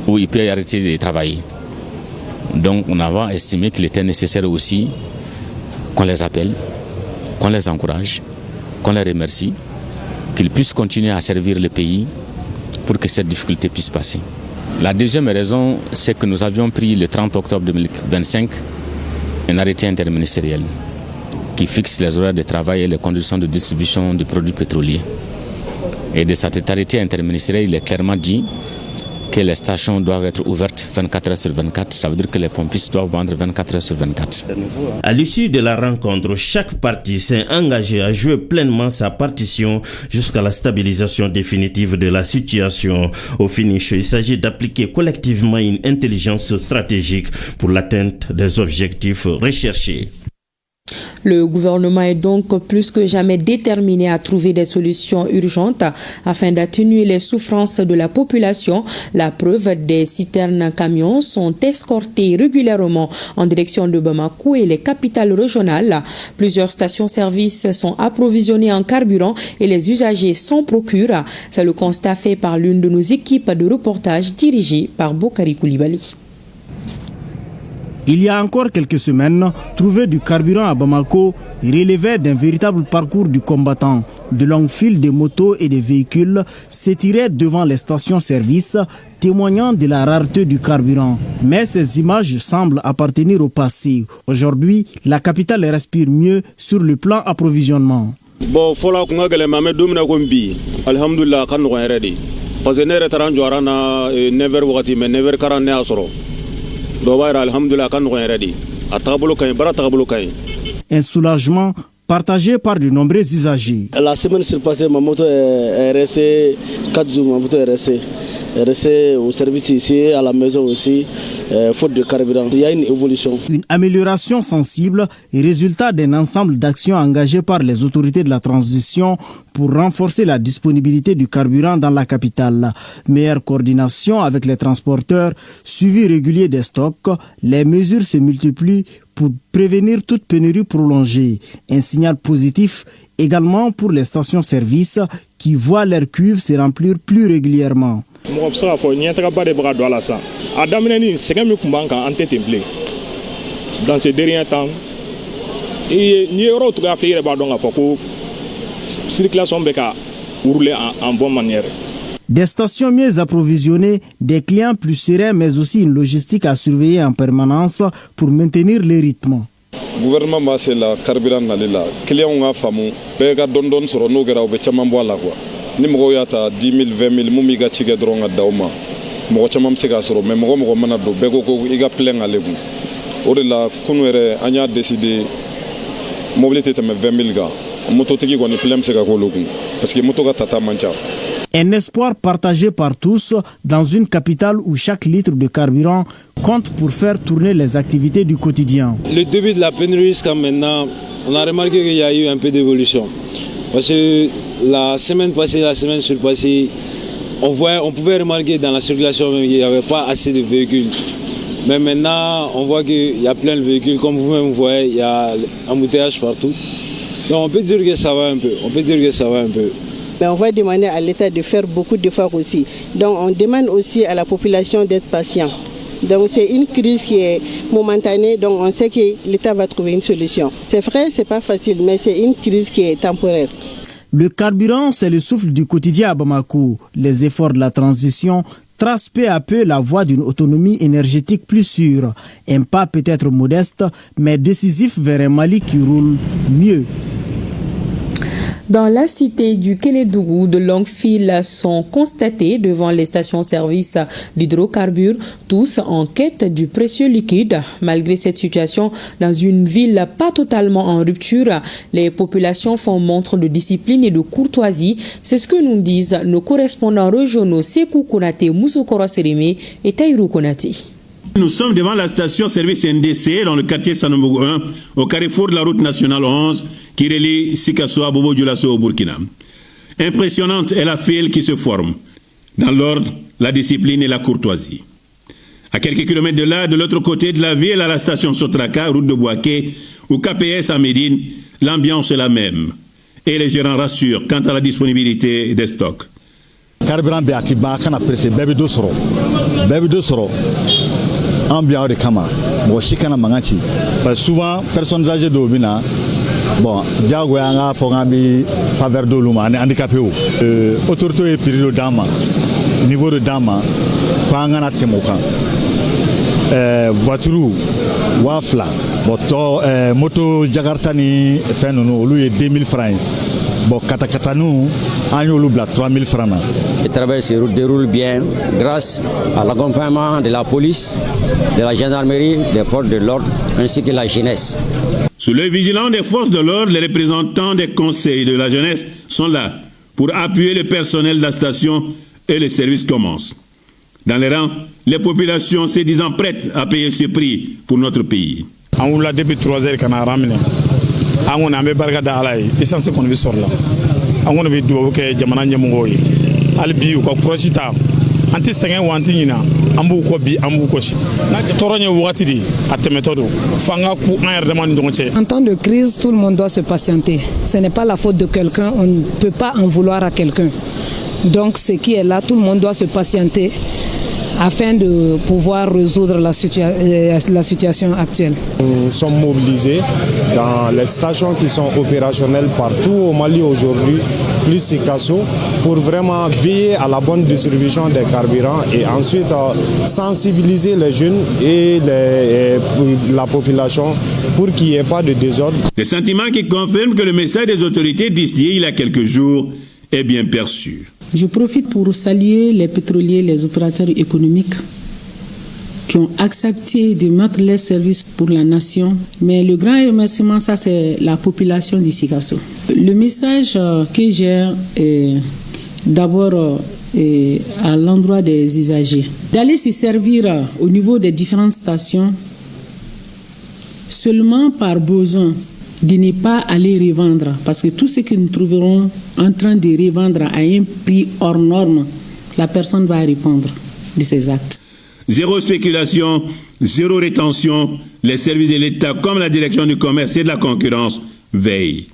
ou il peut arrêter de travailler. Donc on a estimé qu'il était nécessaire aussi qu'on les appelle, qu'on les encourage, qu'on les remercie, qu'ils puissent continuer à servir le pays pour que cette difficulté puisse passer. La deuxième raison, c'est que nous avions pris le 30 octobre 2025 un arrêté interministériel qui fixe les horaires de travail et les conditions de distribution des produits pétroliers. Et de cet arrêté interministériel, il est clairement dit que les stations doivent être ouvertes 24 heures sur 24. Ça veut dire que les pompistes doivent vendre 24 heures sur 24. À l'issue de la rencontre, chaque partie s'est engagée à jouer pleinement sa partition jusqu'à la stabilisation définitive de la situation. Au finish, il s'agit d'appliquer collectivement une intelligence stratégique pour l'atteinte des objectifs recherchés. Le gouvernement est donc plus que jamais déterminé à trouver des solutions urgentes afin d'atténuer les souffrances de la population. La preuve, des citernes camions sont escortées régulièrement en direction de Bamako et les capitales régionales. Plusieurs stations-service sont approvisionnées en carburant et les usagers s'en procurent. C'est le constat fait par l'une de nos équipes de reportage dirigée par Bokari Coulibaly. Il y a encore quelques semaines, trouver du carburant à Bamako relevait d'un véritable parcours du combattant. De longues files de motos et de véhicules s'étiraient devant les stations-service, témoignant de la rareté du carburant. Mais ces images semblent appartenir au passé. Aujourd'hui, la capitale respire mieux sur le plan approvisionnement. Bon, fola kunga gele mame domina kombi. Alhamdulillah kan no ready. Parce que nere taran joarana never wakati mais never karane asoro. Un soulagement partagé par de nombreux usagers. La semaine passée, ma moto est restée 4 jours, ma moto est restée au service ici, à la maison aussi, faute de carburant. Il y a une évolution. Une amélioration sensible est résultat d'un ensemble d'actions engagées par les autorités de la transition pour renforcer la disponibilité du carburant dans la capitale. Meilleure coordination avec les transporteurs, suivi régulier des stocks, les mesures se multiplient pour prévenir toute pénurie prolongée. Un signal positif également pour les stations-service qui voient leurs cuves se remplir plus régulièrement. Dans ces derniers temps, circulation rouler en bonne manière. Des stations mieux approvisionnées, des clients plus sereins, mais aussi une logistique à surveiller en permanence pour maintenir les rythmes. Le gouvernement m'a fait la carburant dans la clients ont famu, bega dondon sur nos gars au bechamambo la quoi. Ni mo yata 10 000 20 000 mumiga chiga dronga dauma. Mo chamam sega soro, mais mo manado bego ko iga plein à lebu. Ore la kunwere anya décidé mobilité te 20 000 gars. Moto tiki ko ni plein sega ko logu parce que moto ga tata mancha. Un espoir partagé par tous dans une capitale où chaque litre de carburant compte pour faire tourner les activités du quotidien. Le début de la pénurie jusqu'à maintenant, on a remarqué qu'il y a eu un peu d'évolution. Parce que la semaine passée, la semaine surpassée, on pouvait remarquer dans la circulation qu'il n'y avait pas assez de véhicules. Mais maintenant, on voit qu'il y a plein de véhicules. Comme vous-même voyez, il y a un embouteillage partout. Donc on peut dire que ça va un peu. Mais on va demander à l'État de faire beaucoup d'efforts aussi. Donc on demande aussi à la population d'être patient. Donc c'est une crise qui est momentanée, donc on sait que l'État va trouver une solution. C'est vrai, c'est pas facile, mais c'est une crise qui est temporaire. Le carburant, c'est le souffle du quotidien à Bamako. Les efforts de la transition tracent peu à peu la voie d'une autonomie énergétique plus sûre. Un pas peut-être modeste, mais décisif vers un Mali qui roule mieux. Dans la cité du Kénédougou, de longues files sont constatées devant les stations-service d'hydrocarbures, tous en quête du précieux liquide. Malgré cette situation, dans une ville pas totalement en rupture, les populations font montre de discipline et de courtoisie. C'est ce que nous disent nos correspondants régionaux Sekou Konaté, Moussokoro Sérémé et Taïrou Konaté. Nous sommes devant la station-service NDC dans le quartier Sanoumou 1, au carrefour de la route nationale 11, qui relie Sikasso à Bobo Dioulasso au Burkina. Impressionnante est la file qui se forme, dans l'ordre, la discipline et la courtoisie. À quelques kilomètres de là, de l'autre côté de la ville, à la station Sotraka, route de Bouaké, ou KPS à Médine, l'ambiance est la même. Et les gérants rassurent quant à la disponibilité des stocks. Carburant Béatiba, qu'on appelle c'est Baby Dosoro. Baby Dosoro, ambiance de Kama, Moshikana Mangachi. Parce que souvent, personnes âgées d'Obina, bon, Diago Yanga, Fongabi, faveur de l'Ouma, handicapé. Autorité et période de Dama, niveau de Dama, Pangana Temoka. Voiture, Wafla, moto Jakartani, Fenono, lui est 2000 francs. Bon, Katakatanou, Agnolou, 3000 francs. Le travail se déroule bien grâce à l'accompagnement de la police, de la gendarmerie, des forces de l'ordre ainsi que la jeunesse. Sous l'œil vigilant des forces de l'ordre, les représentants des conseils de la jeunesse sont là pour appuyer le personnel de la station et les services commencent. Dans les rangs, les populations se disant prêtes à payer ce prix pour notre pays. On l'a depuis 3 heures qu'on a ramené. On a mis bargada alay, essentiel qu'on veut sortir là. On a vu du ok, jamana nyamungoy. Albi ou quoi prochita. Anti sengen ou anti nina. Ambu ko bi, ambu ko shi. Na toronye watidi atemetodo. Fanga ku un demande donché. En temps de crise, tout le monde doit se patienter. Ce n'est pas la faute de quelqu'un, on ne peut pas en vouloir à quelqu'un. Donc ce qui est là, tout le monde doit se patienter afin de pouvoir résoudre la situation actuelle. Nous sommes mobilisés dans les stations qui sont opérationnelles partout au Mali aujourd'hui, plus Sikasso, pour vraiment veiller à la bonne distribution des carburants et ensuite sensibiliser les jeunes et la population pour qu'il n'y ait pas de désordre. Des sentiments qui confirment que le message des autorités distillé il y a quelques jours est bien perçu. Je profite pour saluer les pétroliers, les opérateurs économiques qui ont accepté de mettre les services pour la nation. Mais le grand remerciement, ça c'est la population de Sikasso. Le message que j'ai est d'abord à l'endroit des usagers. D'aller se servir au niveau des différentes stations seulement par besoin, de ne pas aller revendre, parce que tout ce que nous trouverons en train de revendre à un prix hors norme, la personne va répondre de ses actes. Zéro spéculation, zéro rétention, les services de l'État comme la direction du commerce et de la concurrence veillent.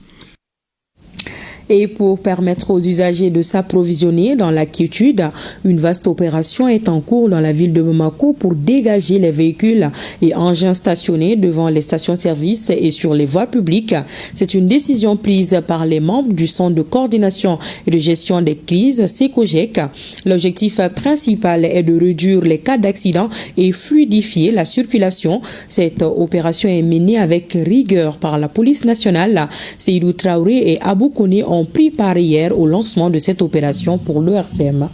Et pour permettre aux usagers de s'approvisionner dans la quiétude, une vaste opération est en cours dans la ville de Bamako pour dégager les véhicules et engins stationnés devant les stations-service et sur les voies publiques. C'est une décision prise par les membres du Centre de coordination et de gestion des crises, SECOGEC. L'objectif principal est de réduire les cas d'accident et fluidifier la circulation. Cette opération est menée avec rigueur par la police nationale. Seydou Traoré et Abou Kone ont pris part hier au lancement de cette opération pour le RCM.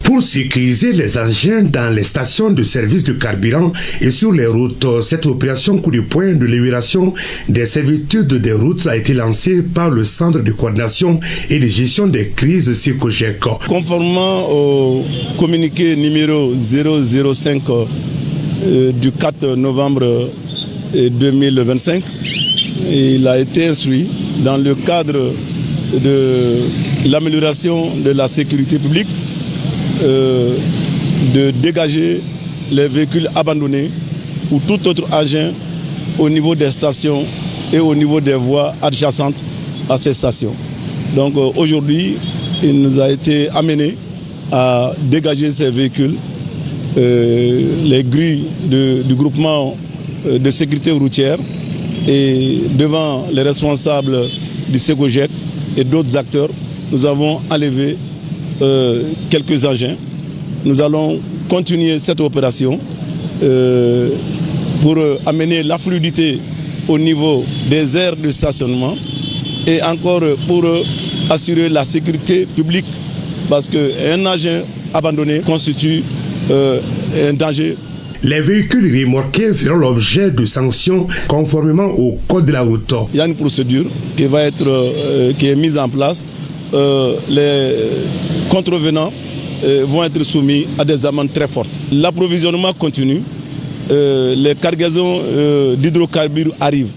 Pour sécuriser les engins dans les stations de service de carburant et sur les routes, cette opération coup de poing de libération des servitudes des routes a été lancée par le Centre de coordination et de gestion des crises SECOGEC. Conformément au communiqué numéro 005 du 4 novembre 2025, il a été instruit dans le cadre de l'amélioration de la sécurité publique, de dégager les véhicules abandonnés ou tout autre agent au niveau des stations et au niveau des voies adjacentes à ces stations. Donc aujourd'hui, il nous a été amené à dégager ces véhicules. Les grilles du groupement de sécurité routière et devant les responsables du Segojec et d'autres acteurs, nous avons enlevé quelques engins. Nous allons continuer cette opération pour amener la fluidité au niveau des aires de stationnement et encore pour assurer la sécurité publique parce qu'un agent abandonné constitue un danger. Les véhicules remorqués feront l'objet de sanctions conformément au code de la route. Il y a une procédure qui est mise en place. Les contrevenants vont être soumis à des amendes très fortes. L'approvisionnement continue. Les cargaisons d'hydrocarbures arrivent.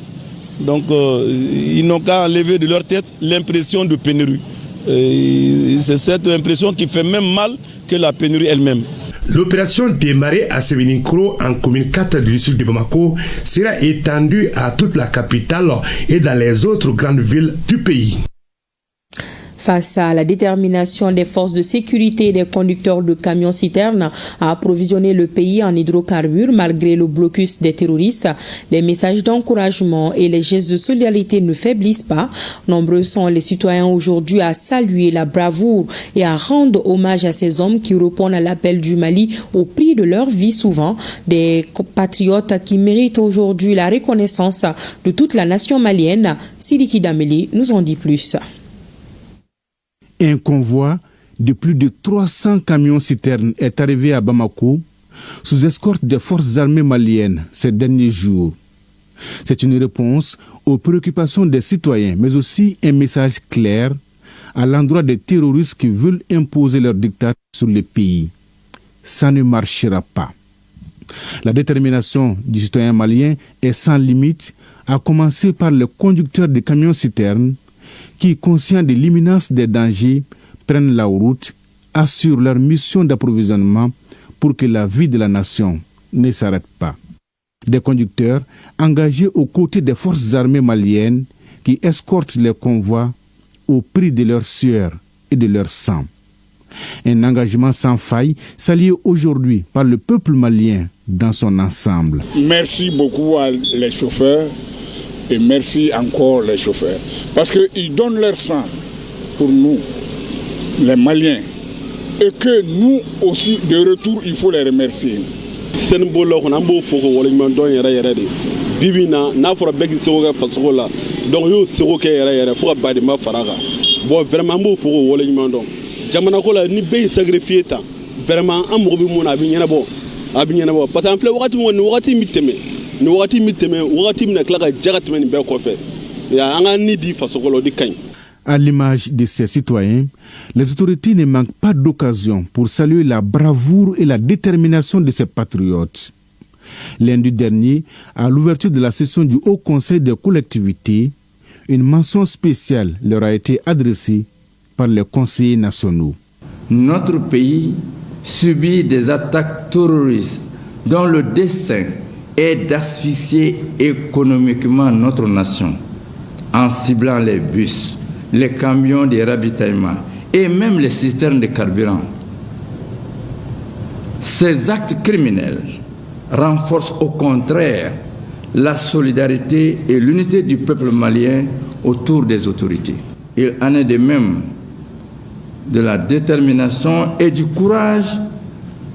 Donc ils n'ont qu'à enlever de leur tête l'impression de pénurie. C'est cette impression qui fait même mal que la pénurie elle-même. L'opération démarrée à Sévininkro en commune 4 du sud de Bamako sera étendue à toute la capitale et dans les autres grandes villes du pays. Face à la détermination des forces de sécurité et des conducteurs de camions-citernes à approvisionner le pays en hydrocarbures malgré le blocus des terroristes, les messages d'encouragement et les gestes de solidarité ne faiblissent pas. Nombreux sont les citoyens aujourd'hui à saluer la bravoure et à rendre hommage à ces hommes qui répondent à l'appel du Mali au prix de leur vie souvent. Des patriotes qui méritent aujourd'hui la reconnaissance de toute la nation malienne. Sidiki Dameli nous en dit plus. Un convoi de plus de 300 camions-citernes est arrivé à Bamako sous escorte des forces armées maliennes ces derniers jours. C'est une réponse aux préoccupations des citoyens, mais aussi un message clair à l'endroit des terroristes qui veulent imposer leur diktat sur le pays. Ça ne marchera pas. La détermination du citoyen malien est sans limite, à commencer par le conducteur des camions-citernes qui, conscients de l'imminence des dangers, prennent la route, assurent leur mission d'approvisionnement pour que la vie de la nation ne s'arrête pas. Des conducteurs engagés aux côtés des forces armées maliennes qui escortent les convois au prix de leur sueur et de leur sang. Un engagement sans faille salué aujourd'hui par le peuple malien dans son ensemble. Merci beaucoup à les chauffeurs. Et merci encore les chauffeurs. Parce qu'ils donnent leur sang pour nous, les Maliens. Et que nous aussi, de retour, il faut les remercier. À l'image de ces citoyens, les autorités ne manquent pas d'occasion pour saluer la bravoure et la détermination de ces patriotes. Lundi dernier, à l'ouverture de la session du Haut Conseil des collectivités, une mention spéciale leur a été adressée par les conseillers nationaux. Notre pays subit des attaques terroristes dont le dessein est d'asphyxier économiquement notre nation en ciblant les bus, les camions de ravitaillement et même les citernes de carburant. Ces actes criminels renforcent au contraire la solidarité et l'unité du peuple malien autour des autorités. Il en est de même de la détermination et du courage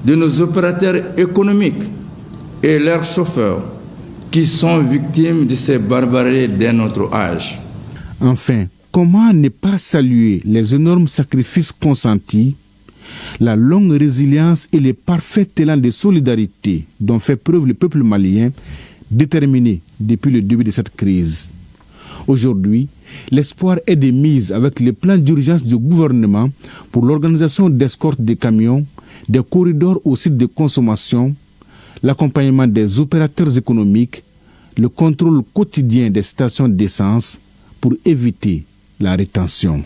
de nos opérateurs économiques et leurs chauffeurs qui sont victimes de ces barbaries d'un autre âge. Enfin, comment ne pas saluer les énormes sacrifices consentis, la longue résilience et les parfaits élans de solidarité dont fait preuve le peuple malien, déterminé depuis le début de cette crise. Aujourd'hui, l'espoir est de mise avec les plans d'urgence du gouvernement pour l'organisation d'escorte des camions, des corridors au site de consommation, l'accompagnement des opérateurs économiques, le contrôle quotidien des stations d'essence pour éviter la rétention.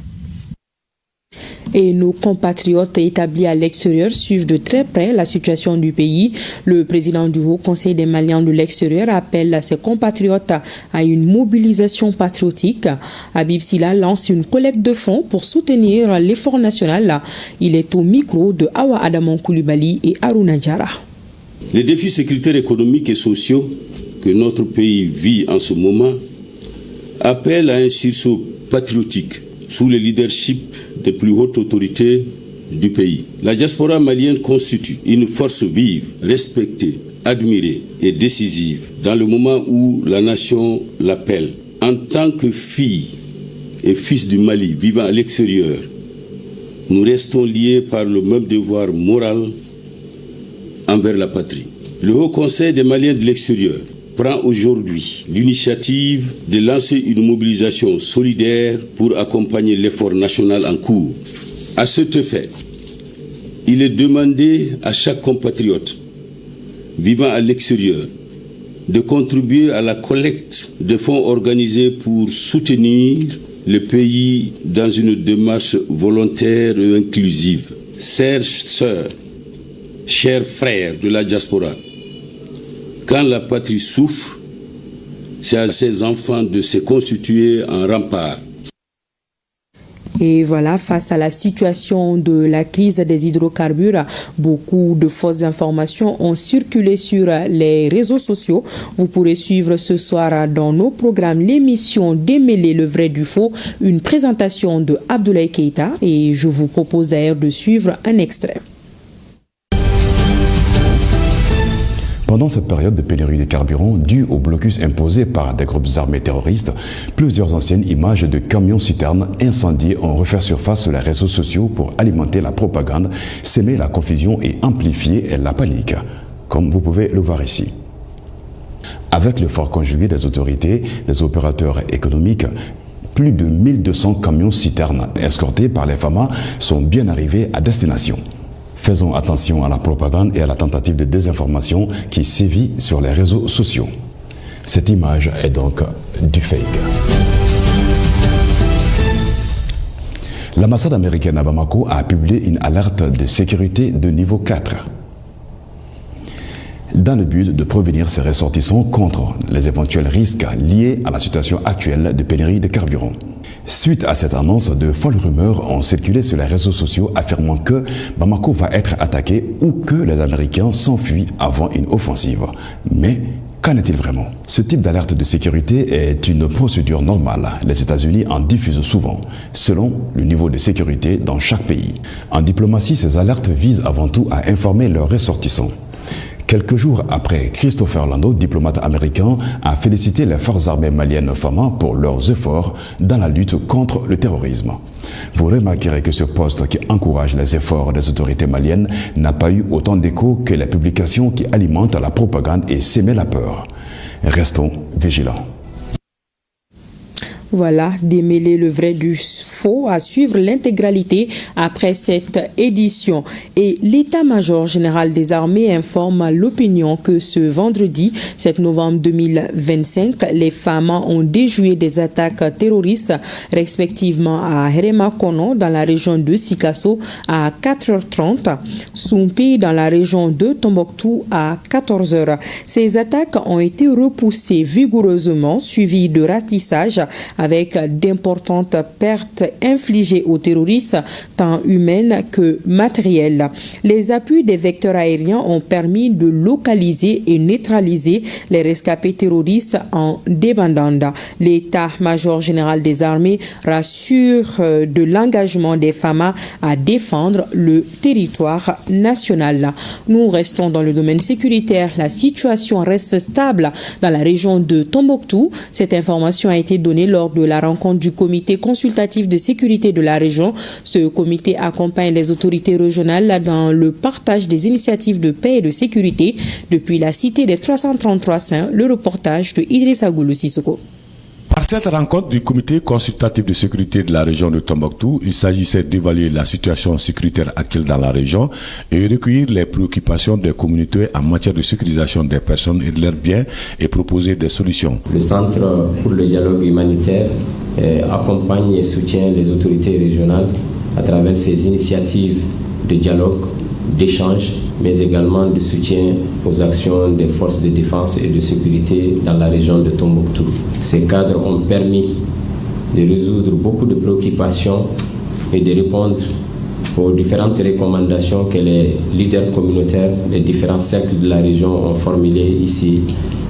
Et nos compatriotes établis à l'extérieur suivent de très près la situation du pays. Le président du Haut Conseil des Maliens de l'extérieur appelle ses compatriotes à une mobilisation patriotique. Habib Silla lance une collecte de fonds pour soutenir l'effort national. Il est au micro de Awa Adamon Koulibaly et Aruna Diarra. Les défis sécuritaires, économiques et sociaux que notre pays vit en ce moment appellent à un sursaut patriotique sous le leadership des plus hautes autorités du pays. La diaspora malienne constitue une force vive, respectée, admirée et décisive dans le moment où la nation l'appelle. En tant que filles et fils du Mali vivant à l'extérieur, nous restons liés par le même devoir moral envers la patrie. Le Haut Conseil des Maliens de l'extérieur prend aujourd'hui l'initiative de lancer une mobilisation solidaire pour accompagner l'effort national en cours. À cet effet, il est demandé à chaque compatriote vivant à l'extérieur de contribuer à la collecte de fonds organisés pour soutenir le pays dans une démarche volontaire et inclusive. Chères sœurs, chers frères de la diaspora, quand la patrie souffre, c'est à ses enfants de se constituer en rempart. Et voilà, face à la situation de la crise des hydrocarbures, beaucoup de fausses informations ont circulé sur les réseaux sociaux. Vous pourrez suivre ce soir dans nos programmes l'émission Démêler le vrai du faux, une présentation de Abdoulaye Keïta, et je vous propose d'ailleurs de suivre un extrait. Pendant cette période de pénurie de carburant due au blocus imposé par des groupes armés terroristes, plusieurs anciennes images de camions-citernes incendiés ont refait surface sur les réseaux sociaux pour alimenter la propagande, s'aimer la confusion et amplifier la panique, comme vous pouvez le voir ici. Avec le fort conjugué des autorités, des opérateurs économiques, plus de 1200 camions-citernes escortés par les FAMA sont bien arrivés à destination. Faisons attention à la propagande et à la tentative de désinformation qui sévit sur les réseaux sociaux. Cette image est donc du fake. L'ambassade américaine à Bamako a publié une alerte de sécurité de niveau 4 dans le but de prévenir ses ressortissants contre les éventuels risques liés à la situation actuelle de pénurie de carburant. Suite à cette annonce, de folles rumeurs ont circulé sur les réseaux sociaux affirmant que Bamako va être attaqué ou que les Américains s'enfuient avant une offensive. Mais qu'en est-il vraiment? Ce type d'alerte de sécurité est une procédure normale. Les États-Unis en diffusent souvent, selon le niveau de sécurité dans chaque pays. En diplomatie, ces alertes visent avant tout à informer leurs ressortissants. Quelques jours après, Christopher Lando, diplomate américain, a félicité les forces armées maliennes FAMA pour leurs efforts dans la lutte contre le terrorisme. Vous remarquerez que ce poste qui encourage les efforts des autorités maliennes n'a pas eu autant d'écho que les publications qui alimentent la propagande et sèment la peur. Restons vigilants. Voilà, démêler le vrai du faux, à suivre l'intégralité après cette édition. Et l'état-major général des armées informe l'opinion que ce vendredi 7 novembre 2025, les femmes ont déjoué des attaques terroristes respectivement à Herema-Kono dans la région de Sikasso à 4h30, Soumpi dans la région de Tombouctou à 14h. Ces attaques ont été repoussées vigoureusement, suivies de ratissage avec d'importantes pertes infligées aux terroristes, tant humaines que matérielles. Les appuis des vecteurs aériens ont permis de localiser et neutraliser les rescapés terroristes en débandade. L'état-major général des armées rassure de l'engagement des FAMA à défendre le territoire national. Nous restons dans le domaine sécuritaire. La situation reste stable dans la région de Tombouctou. Cette information a été donnée lors de la rencontre du comité consultatif de sécurité de la région. Ce comité accompagne les autorités régionales dans le partage des initiatives de paix et de sécurité depuis la cité des 333 saints. Le reportage de Idrissa Goulou Sissoko. Par cette rencontre du comité consultatif de sécurité de la région de Tombouctou, il s'agissait d'évaluer la situation sécuritaire actuelle dans la région et recueillir les préoccupations des communautés en matière de sécurisation des personnes et de leurs biens et proposer des solutions. Le Centre pour le dialogue humanitaire accompagne et soutient les autorités régionales à travers ses initiatives de dialogue, d'échange, mais également de soutien aux actions des forces de défense et de sécurité dans la région de Tombouctou. Ces cadres ont permis de résoudre beaucoup de préoccupations et de répondre aux différentes recommandations que les leaders communautaires des différents cercles de la région ont formulées ici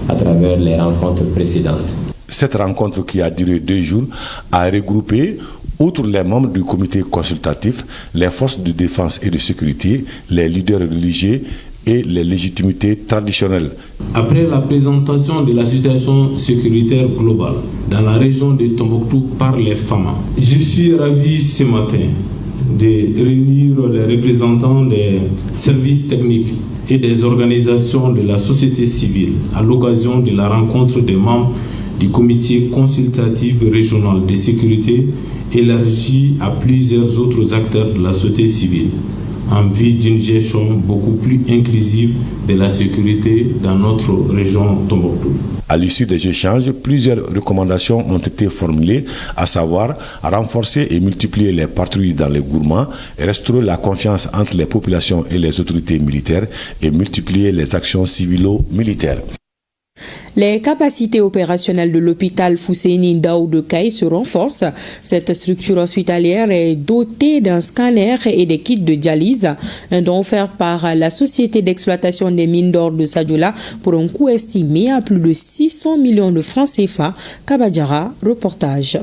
à travers les rencontres précédentes. Cette rencontre qui a duré 2 jours a regroupé, outre les membres du comité consultatif, les forces de défense et de sécurité, les leaders religieux et les légitimités traditionnelles. Après la présentation de la situation sécuritaire globale dans la région de Tombouctou par les FAMA, je suis ravi ce matin de réunir les représentants des services techniques et des organisations de la société civile à l'occasion de la rencontre des membres du comité consultatif régional de sécurité élargi à plusieurs autres acteurs de la société civile en vue d'une gestion beaucoup plus inclusive de la sécurité dans notre région Tombouctou. À l'issue des échanges, plusieurs recommandations ont été formulées, à savoir renforcer et multiplier les patrouilles dans les gourmands, restaurer la confiance entre les populations et les autorités militaires et multiplier les actions civilo-militaires. Les capacités opérationnelles de l'hôpital Fousseini Ndao de Caille se renforcent. Cette structure hospitalière est dotée d'un scanner et des kits de dialyse, un don offert par la société d'exploitation des mines d'or de Sadiola pour un coût estimé à plus de 600 millions de francs CFA. Kabadjara, reportage.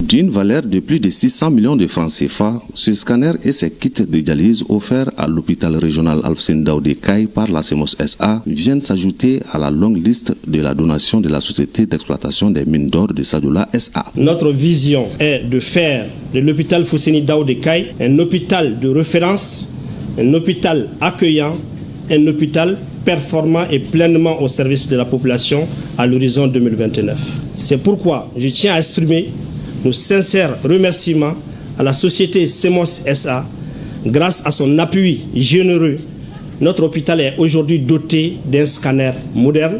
D'une valeur de plus de 600 millions de francs CFA, ce scanner et ses kits de dialyse offerts à l'hôpital régional Alfousseni Ndao de Caille par la CEMOS SA viennent s'ajouter à la longue liste de la donation de la société d'exploitation des mines d'or de Sadiola SA. Notre vision est de faire de l'hôpital Fousseini Ndao de Caille un hôpital de référence, un hôpital accueillant, un hôpital performant et pleinement au service de la population à l'horizon 2029. C'est pourquoi je tiens à exprimer nos sincères remerciements à la société CEMOS SA. Grâce à son appui généreux, notre hôpital est aujourd'hui doté d'un scanner moderne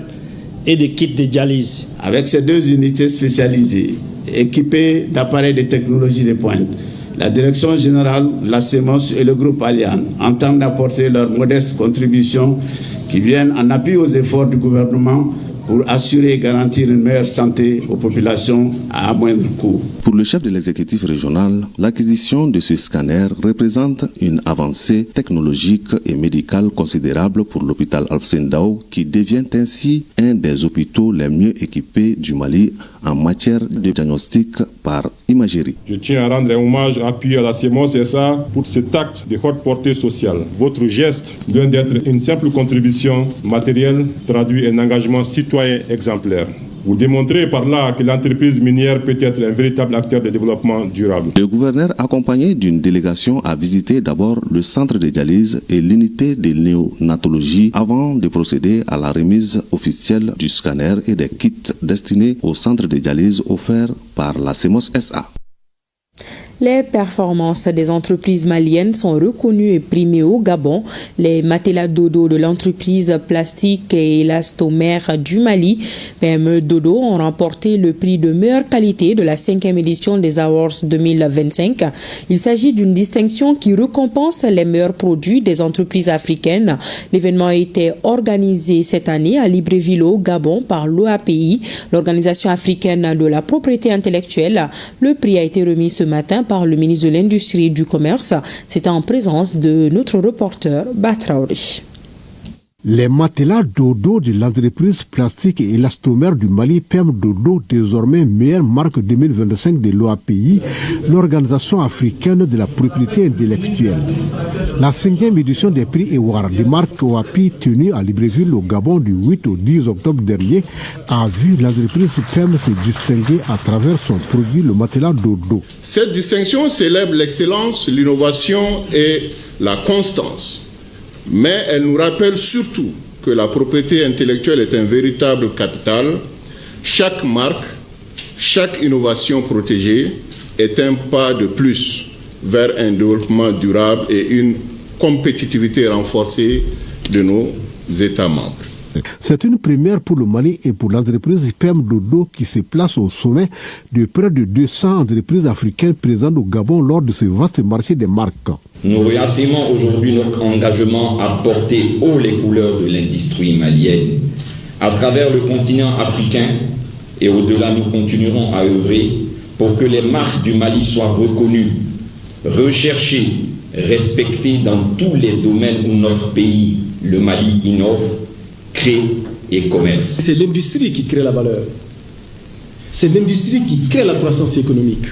et de kits de dialyse. Avec ces 2 unités spécialisées, équipées d'appareils de technologie de pointe, la direction générale, la CEMOS et le groupe Allian entendent apporter leur modeste contribution qui viennent en appui aux efforts du gouvernement pour assurer et garantir une meilleure santé aux populations à moindre coût. Pour le chef de l'exécutif régional, l'acquisition de ce scanner représente une avancée technologique et médicale considérable pour l'hôpital Alfousseni Ndao, qui devient ainsi un des hôpitaux les mieux équipés du Mali en matière de diagnostic par imagerie. Je tiens à rendre un hommage appuyé à la CEMOS SA pour cet acte de haute portée sociale. Votre geste doit être une simple contribution matérielle, traduit un engagement citoyen exemplaire. Vous démontrez par là que l'entreprise minière peut être un véritable acteur de développement durable. Le gouverneur, accompagné d'une délégation, a visité d'abord le centre de dialyse et l'unité de néonatologie avant de procéder à la remise officielle du scanner et des kits destinés au centre de dialyse offert par la CEMOS SA. Les performances des entreprises maliennes sont reconnues et primées au Gabon. Les matelas Dodo de l'entreprise plastique et élastomère du Mali, PME Dodo, ont remporté le prix de meilleure qualité de la 5e édition des Awards 2025. Il s'agit d'une distinction qui récompense les meilleurs produits des entreprises africaines. L'événement a été organisé cette année à Libreville au Gabon par l'OAPI, l'Organisation africaine de la propriété intellectuelle. Le prix a été remis ce matin par le ministre de l'Industrie et du Commerce. C'était en présence de notre reporter Batraouri. Les matelas Dodo de l'entreprise plastique et élastomère du Mali, PM Dodo, désormais meilleure marque 2025 de l'OAPI, l'Organisation africaine de la propriété intellectuelle. La 5e édition des prix Ewar des marques OAPI tenue à Libreville au Gabon du 8 au 10 octobre dernier a vu l'entreprise PM se distinguer à travers son produit, le matelas Dodo. Cette distinction célèbre l'excellence, l'innovation et la constance. Mais elle nous rappelle surtout que la propriété intellectuelle est un véritable capital. Chaque marque Chaque innovation protégée est un pas de plus vers un développement durable et une compétitivité renforcée de nos États membres. C'est une première pour le Mali et pour l'entreprise PEM Dodo qui se place au sommet de près de 200 entreprises africaines présentes au Gabon lors de ce vaste marché des marques. Nous réaffirmons aujourd'hui notre engagement à porter haut les couleurs de l'industrie malienne. À travers le continent africain et au-delà, nous continuerons à œuvrer pour que les marques du Mali soient reconnues, recherchées, respectées dans tous les domaines où notre pays, le Mali, innove, crée et commerce. C'est l'industrie qui crée la valeur. C'est l'industrie qui crée la croissance économique.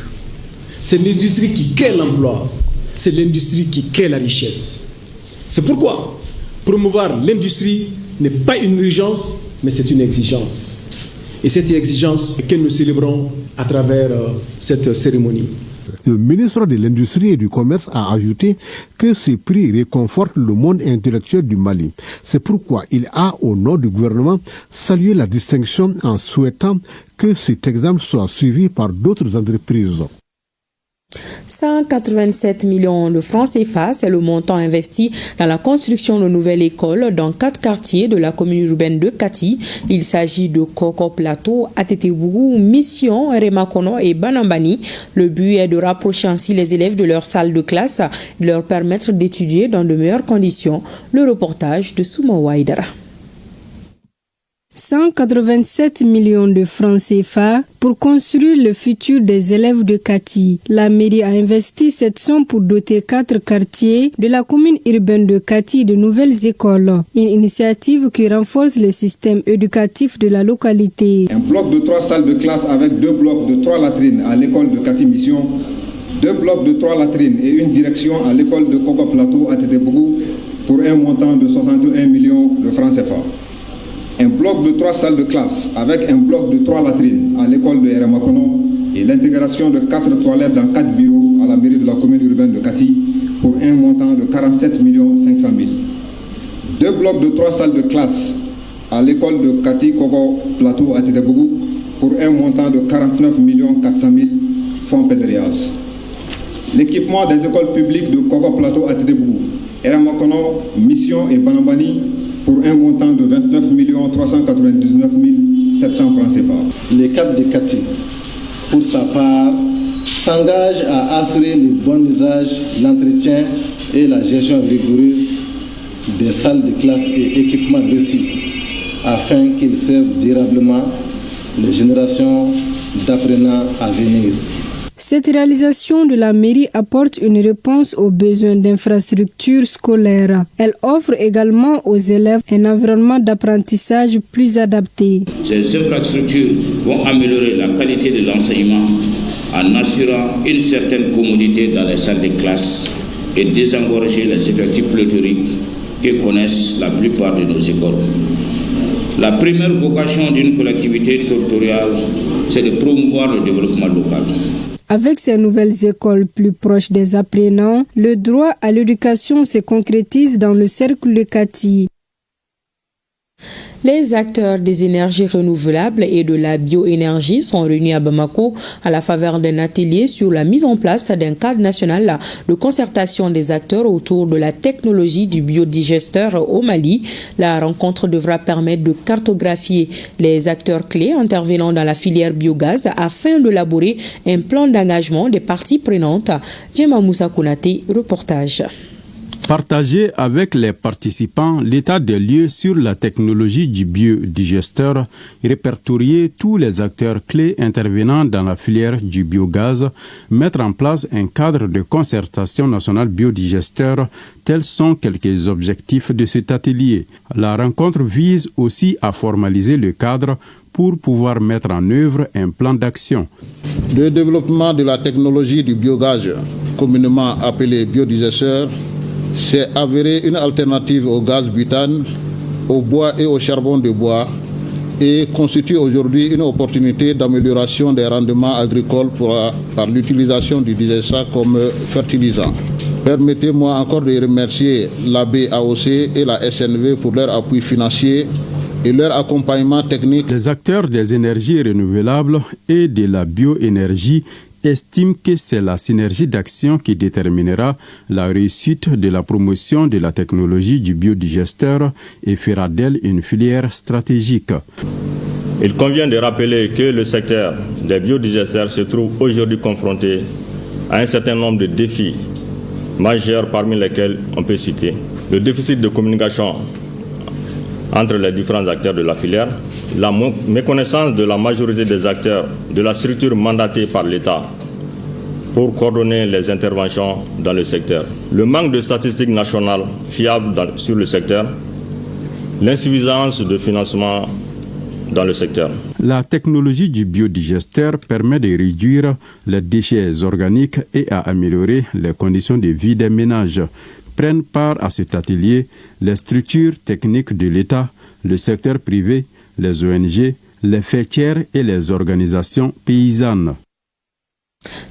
C'est l'industrie qui crée l'emploi. C'est l'industrie qui crée la richesse. C'est pourquoi promouvoir l'industrie n'est pas une urgence, mais c'est une exigence. Et cette exigence que nous célébrons à travers cette cérémonie. Le ministre de l'Industrie et du Commerce a ajouté que ces prix réconfortent le monde intellectuel du Mali. C'est pourquoi il a, au nom du gouvernement, salué la distinction en souhaitant que cet exemple soit suivi par d'autres entreprises. 187 millions de francs CFA, c'est le montant investi dans la construction de nouvelles écoles dans 4 quartiers de la commune urbaine de Kati. Il s'agit de Koko Plateau, Atetebougou, Mission, Remakono et Banambani. Le but est de rapprocher ainsi les élèves de leur salle de classe et de leur permettre d'étudier dans de meilleures conditions. Le reportage de Souma Waidara. 187 millions de francs CFA pour construire le futur des élèves de Kati. La mairie a investi cette somme pour doter 4 quartiers de la commune urbaine de Kati de nouvelles écoles. Une initiative qui renforce le système éducatif de la localité. Un bloc de 3 salles de classe avec 2 blocs de 3 latrines à l'école de Kati Mission, 2 blocs de 3 latrines et une direction à l'école de Koko Plateau à Tétébougou pour un montant de 61 millions de francs CFA. Un bloc de 3 salles de classe avec un bloc de 3 latrines à l'école de Remakono et l'intégration de 4 toilettes dans 4 bureaux à la mairie de la commune urbaine de Kati pour un montant de 47 500 000. 2 blocs de 3 salles de classe à l'école de Kati Koko Plateau à Tétébougou pour un montant de 49 400 000 fonds PEDREAS. L'équipement des écoles publiques de Koko Plateau à Tétébougou, Remakono, Mission et Banambani pour un montant de 29 399 700 francs CFA. Le CAP de Kati, pour sa part, s'engage à assurer le bon usage, l'entretien et la gestion rigoureuse des salles de classe et équipements reçus, afin qu'ils servent durablement les générations d'apprenants à venir. Cette réalisation de la mairie apporte une réponse aux besoins d'infrastructures scolaires. Elle offre également aux élèves un environnement d'apprentissage plus adapté. Ces infrastructures vont améliorer la qualité de l'enseignement en assurant une certaine commodité dans les salles de classe et désengorger les effectifs pléthoriques que connaissent la plupart de nos écoles. La première vocation d'une collectivité territoriale, c'est de promouvoir le développement local. Avec ces nouvelles écoles plus proches des apprenants, le droit à l'éducation se concrétise dans le cercle de Kati. Les acteurs des énergies renouvelables et de la bioénergie sont réunis à Bamako à la faveur d'un atelier sur la mise en place d'un cadre national de concertation des acteurs autour de la technologie du biodigesteur au Mali. La rencontre devra permettre de cartographier les acteurs clés intervenant dans la filière biogaz afin d'élaborer un plan d'engagement des parties prenantes. Djema Moussa Kounate, reportage. Partager avec les participants l'état des lieux sur la technologie du biodigesteur, répertorier tous les acteurs clés intervenant dans la filière du biogaz, mettre en place un cadre de concertation nationale biodigesteur, tels sont quelques objectifs de cet atelier. La rencontre vise aussi à formaliser le cadre pour pouvoir mettre en œuvre un plan d'action. Le développement de la technologie du biogaz, communément appelé biodigesteur, s'est avéré une alternative au gaz butane, au bois et au charbon de bois et constitue aujourd'hui une opportunité d'amélioration des rendements agricoles par l'utilisation du digesta comme fertilisant. Permettez-moi encore de remercier la BAOC et la SNV pour leur appui financier et leur accompagnement technique. Les acteurs des énergies renouvelables et de la bioénergie estiment que c'est la synergie d'action qui déterminera la réussite de la promotion de la technologie du biodigesteur et fera d'elle une filière stratégique. Il convient de rappeler que le secteur des biodigesteurs se trouve aujourd'hui confronté à un certain nombre de défis majeurs, parmi lesquels on peut citer le déficit de communication entre les différents acteurs de la filière, la méconnaissance de la majorité des acteurs de la structure mandatée par l'État pour coordonner les interventions dans le secteur, le manque de statistiques nationales fiables sur le secteur, l'insuffisance de financement dans le secteur. La technologie du biodigesteur permet de réduire les déchets organiques et à améliorer les conditions de vie des ménages. Prennent part à cet atelier les structures techniques de l'État, le secteur privé, les ONG, les fêtières et les organisations paysannes.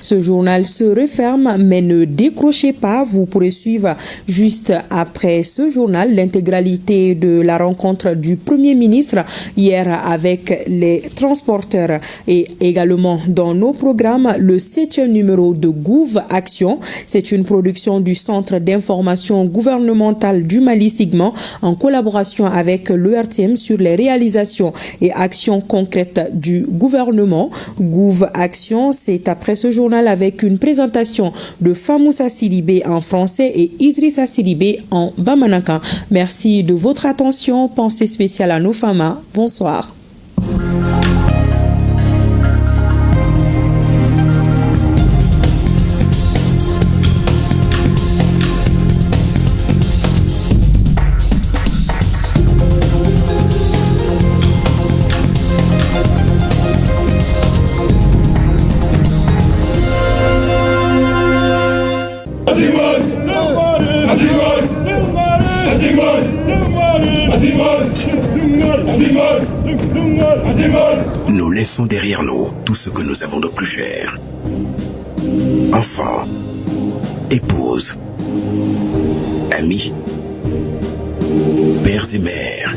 Ce journal se referme, mais ne décrochez pas. Vous pourrez suivre juste après ce journal l'intégralité de la rencontre du Premier ministre hier avec les transporteurs et également dans nos programmes le 7e numéro de Gouv Action. C'est une production du Centre d'information gouvernementale du Mali Sigma en collaboration avec l'ERTM sur les réalisations et actions concrètes du gouvernement. Gouv Action, c'est après ce journal avec une présentation de Famoussa Sidibé en français et Idrissa Sidibé en bamanankan. Merci de votre attention. Pensée spéciale à nos femmes. Bonsoir. Nous laissons derrière nous tout ce que nous avons de plus cher. Enfants, épouses, amis, pères et mères.